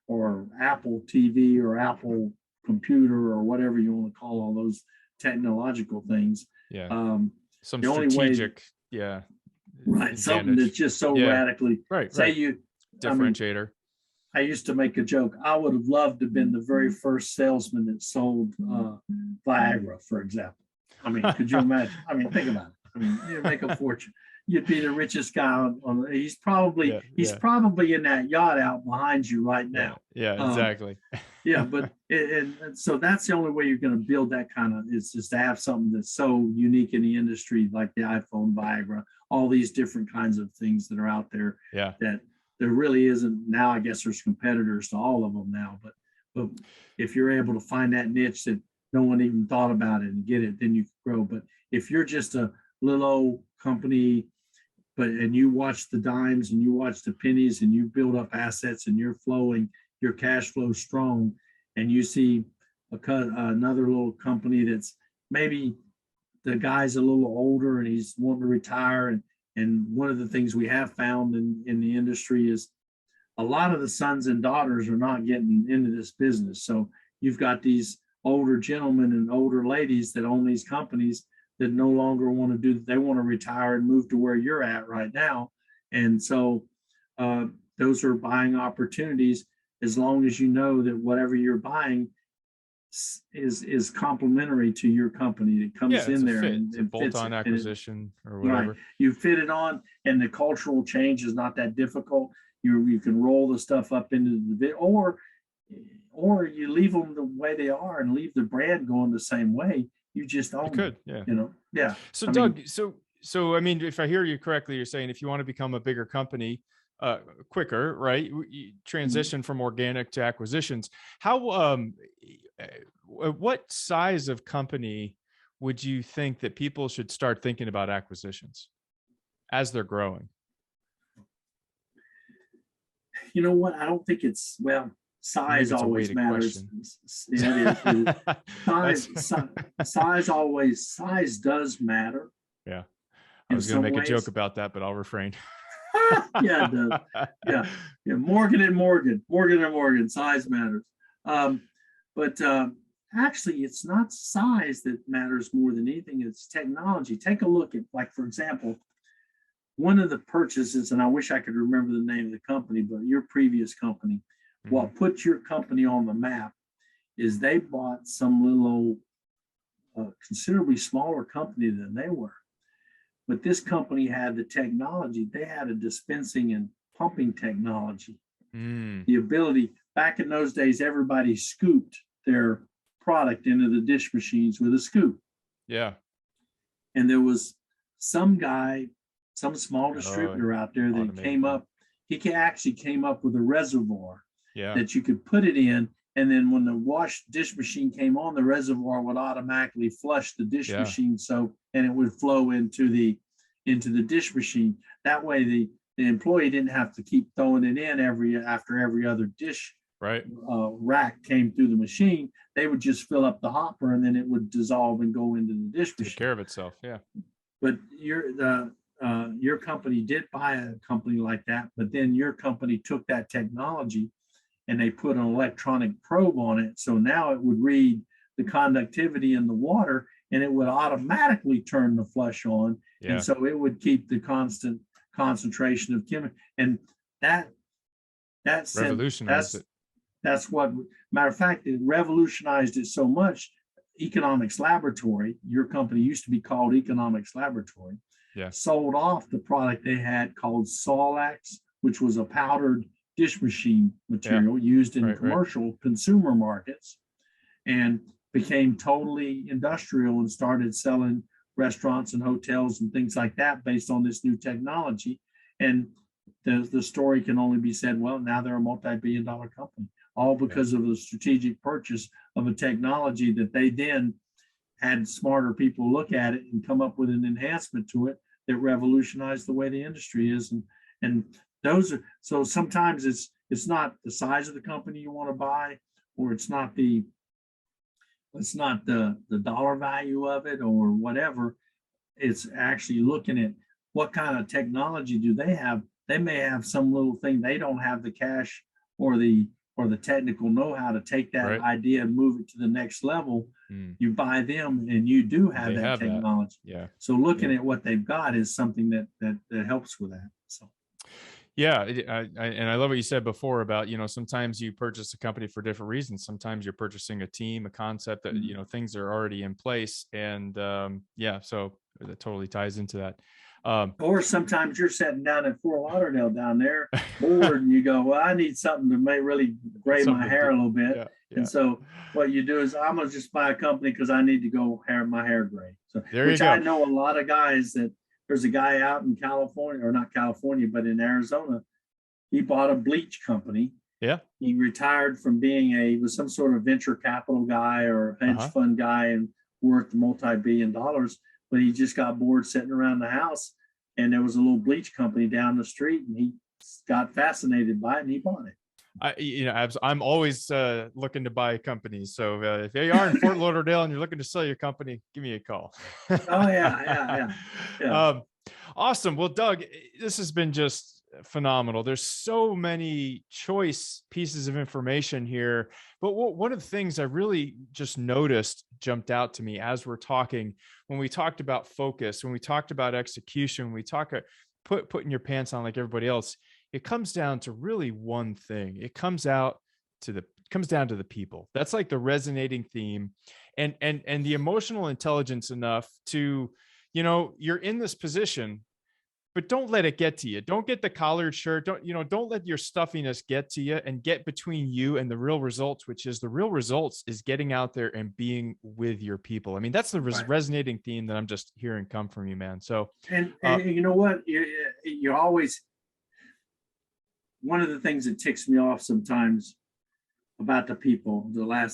or Apple TV or Apple computer or whatever you want to call all those technological things. Yeah. Some strategic. Right. Something that's just so radically. Right. Say you differentiator. I used to make a joke. I would have loved to have been the very first salesman that sold Viagra, for example. I mean, could you imagine? I mean, think about it. I mean, you'd make a fortune. You'd be the richest guy on he's probably in that yacht out behind you right now. Yeah, exactly. But and so that's the only way you're going to build that kind of, is just to have something that's so unique in the industry, like the iPhone, Viagra, all these different kinds of things that are out there. That there really isn't now. I guess there's competitors to all of them now, but if you're able to find that niche that no one even thought about it and get it, then you can grow. But if you're just a little old company, and you watch the dimes and you watch the pennies and you build up assets and you're flowing, your cash flow strong, and you see another little company that's maybe the guy's a little older and he's wanting to retire, and one of the things we have found in the industry is a lot of the sons and daughters are not getting into this business. So you've got these older gentlemen and older ladies that own these companies that no longer want to do, they want to retire and move to where you're at right now. And so those are buying opportunities, as long as you know that whatever you're buying is complementary to your company. It comes in there and bolt-on acquisition or whatever. Right. You fit it on, and the cultural change is not that difficult. You can roll the stuff up into the bit, or you leave them the way they are and leave the brand going the same way. You just own it. So Doug, so I mean, if I hear you correctly, you're saying if you want to become a bigger company quicker, right? You transition from organic to acquisitions. How what size of company would you think that people should start thinking about acquisitions as they're growing? You know what? I don't think it's, size always matters. Size does matter. Yeah. I was going to make a joke about that, but I'll refrain. Yeah, it does. Yeah. Morgan, size matters. But actually, it's not size that matters more than anything. It's technology. Take a look at, like, for example, one of the purchases, and I wish I could remember the name of the company, but your previous company, what put your company on the map is they bought some little old, considerably smaller company than they were. But this company had the technology. They had a dispensing and pumping technology. The ability, back in those days, everybody scooped their product into the dish machines with a scoop. Yeah. And there was some guy, some small distributor out there that came up. He actually came up with a reservoir that you could put it in, and then when the wash dish machine came on, the reservoir would automatically flush the dish machine soap, and it would flow into the dish machine. That way, the employee didn't have to keep throwing it in after every other dish rack came through the machine. They would just fill up the hopper, and then it would dissolve and go into the dish machine. Take care of itself. Yeah. But your company did buy a company like that, but then your company took that technology and they put an electronic probe on it. So now it would read the conductivity in the water, and it would automatically turn the flush on. And so it would keep the constant concentration of chemical. And that revolutionized it. That's what, matter of fact, it revolutionized it so much. Economics Laboratory, your company used to be called Economics Laboratory, sold off the product they had called Solax, which was a powdered dish machine material used in commercial consumer markets, and became totally industrial and started selling restaurants and hotels and things like that based on this new technology. And the story can only be said, well, now they're a multi-billion-dollar company, all because of the strategic purchase of a technology that they then had smarter people look at it and come up with an enhancement to it that revolutionized the way the industry is. And those are, so sometimes it's not the size of the company you want to buy, or it's not the dollar value of it or whatever. It's actually looking at what kind of technology do they have. They may have some little thing, they don't have the cash or the technical know-how to take that idea and move it to the next level. You buy them and you do have that technology. So looking at what they've got is something that helps with that. So Yeah, and I love what you said before about, sometimes you purchase a company for different reasons. Sometimes you're purchasing a team, a concept that, things are already in place. And yeah, so that totally ties into that. Or sometimes you're sitting down in Fort Lauderdale down there, bored, and you go, well, I need something to really gray my hair a little bit. Yeah, yeah. And so what you do is, I'm going to just buy a company because I need to go my hair gray. So, there which you go. I know a lot of guys that, there's a guy out in California, or not California, but in Arizona. He bought a bleach company. Yeah. He retired from being was some sort of venture capital guy or hedge fund guy and worth multi-billion dollars, but he just got bored sitting around the house, and there was a little bleach company down the street, and he got fascinated by it and he bought it. I'm always looking to buy companies. So if you are in Fort Lauderdale and you're looking to sell your company, give me a call. Oh yeah. Awesome. Well, Doug, this has been just phenomenal. There's so many choice pieces of information here, but one of the things I really just noticed jumped out to me as we're talking, when we talked about focus, when we talked about execution, when we talk putting your pants on like everybody else, it comes down to really one thing. It comes down to the people. That's like the resonating theme, and the emotional intelligence enough to, you're in this position, but don't let it get to you. Don't get the collared shirt. Don't let your stuffiness get to you and get between you and the real results, which is the real results is getting out there and being with your people. I mean, that's the resonating theme that I'm just hearing come from you, man. So, and you know what, you always, one of the things that ticks me off sometimes about the people,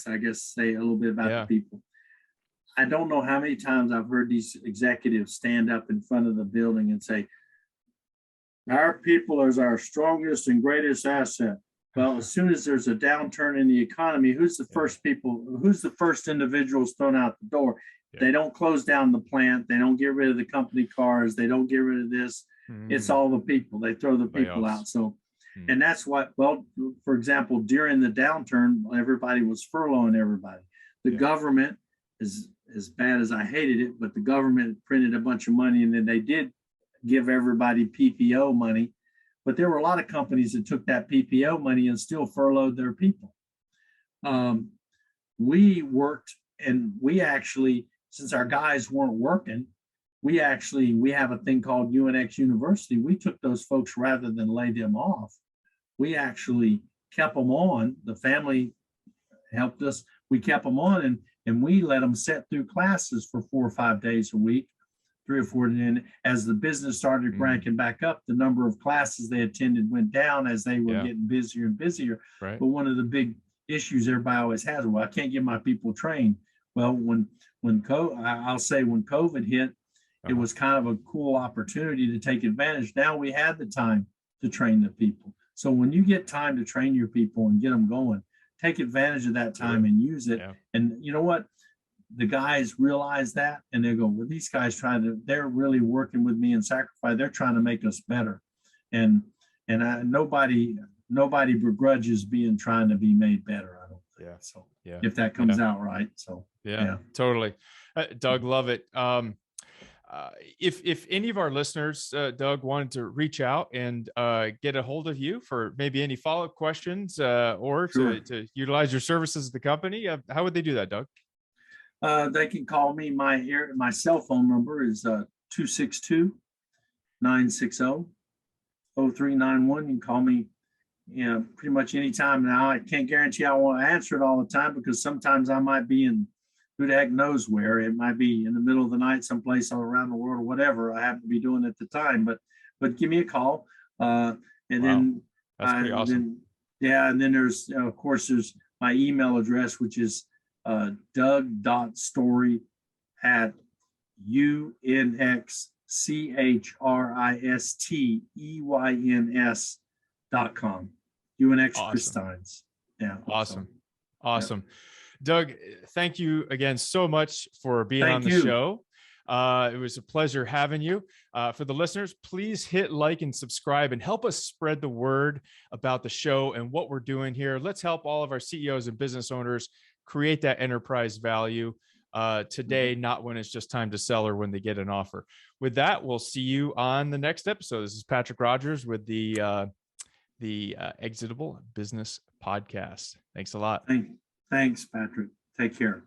I guess, say a little bit about the people. I don't know how many times I've heard these executives stand up in front of the building and say, our people is our strongest and greatest asset. Well, as soon as there's a downturn in the economy, who's the first individuals thrown out the door? Yeah. They don't close down the plant. They don't get rid of the company cars. They don't get rid of this. It's all the people. They throw the people out. So, and that's what, well, for example, during the downturn, everybody was furloughing everybody. The government, is as bad as I hated it, but the government printed a bunch of money, and then they did give everybody PPO money. But there were a lot of companies that took that PPO money and still furloughed their people. We worked, and we actually, since our guys weren't working, we have a thing called UNX University. We took those folks rather than lay them off. We actually kept them on. The family helped us. We kept them on, and we let them sit through classes for 4 or 5 days a week, 3 or 4. And then as the business started cranking back up, the number of classes they attended went down as they were getting busier and busier. Right. But one of the big issues everybody always has, well, I can't get my people trained. Well, when COVID hit, it was kind of a cool opportunity to take advantage. Now we had the time to train the people. So when you get time to train your people and get them going, take advantage of that time and use it. Yeah. And you know what? The guys realize that, and they go, well, these guys they're really working with me in sacrifice. They're trying to make us better. And nobody begrudges trying to be made better. I don't think. So if that comes out right. So totally. Doug, love it. If any of our listeners, Doug, wanted to reach out and get a hold of you for maybe any follow-up questions or to utilize your services at the company, how would they do that, Doug? They can call me. My cell phone number is 262-960-0391. You can call me, pretty much anytime. Now, I can't guarantee I want to answer it all the time, because sometimes I might be in who the heck knows where. It might be in the middle of the night, someplace all around the world, or whatever I happen to be doing at the time. But give me a call. Then that's pretty awesome. And then there's, of course, there's my email address, which is doug.story@UNXChristeyns.com. UNXChristeyns. Yeah. Awesome. Awesome. Yeah. Doug, thank you again so much for being on the show. It was a pleasure having you. For the listeners, please hit like and subscribe and help us spread the word about the show and what we're doing here. Let's help all of our CEOs and business owners create that enterprise value. today, not when it's just time to sell or when they get an offer. With that, we'll see you on the next episode. This is Patrick Rogers with the Exitable Business Podcast. Thanks a lot. Thanks, Patrick. Take care.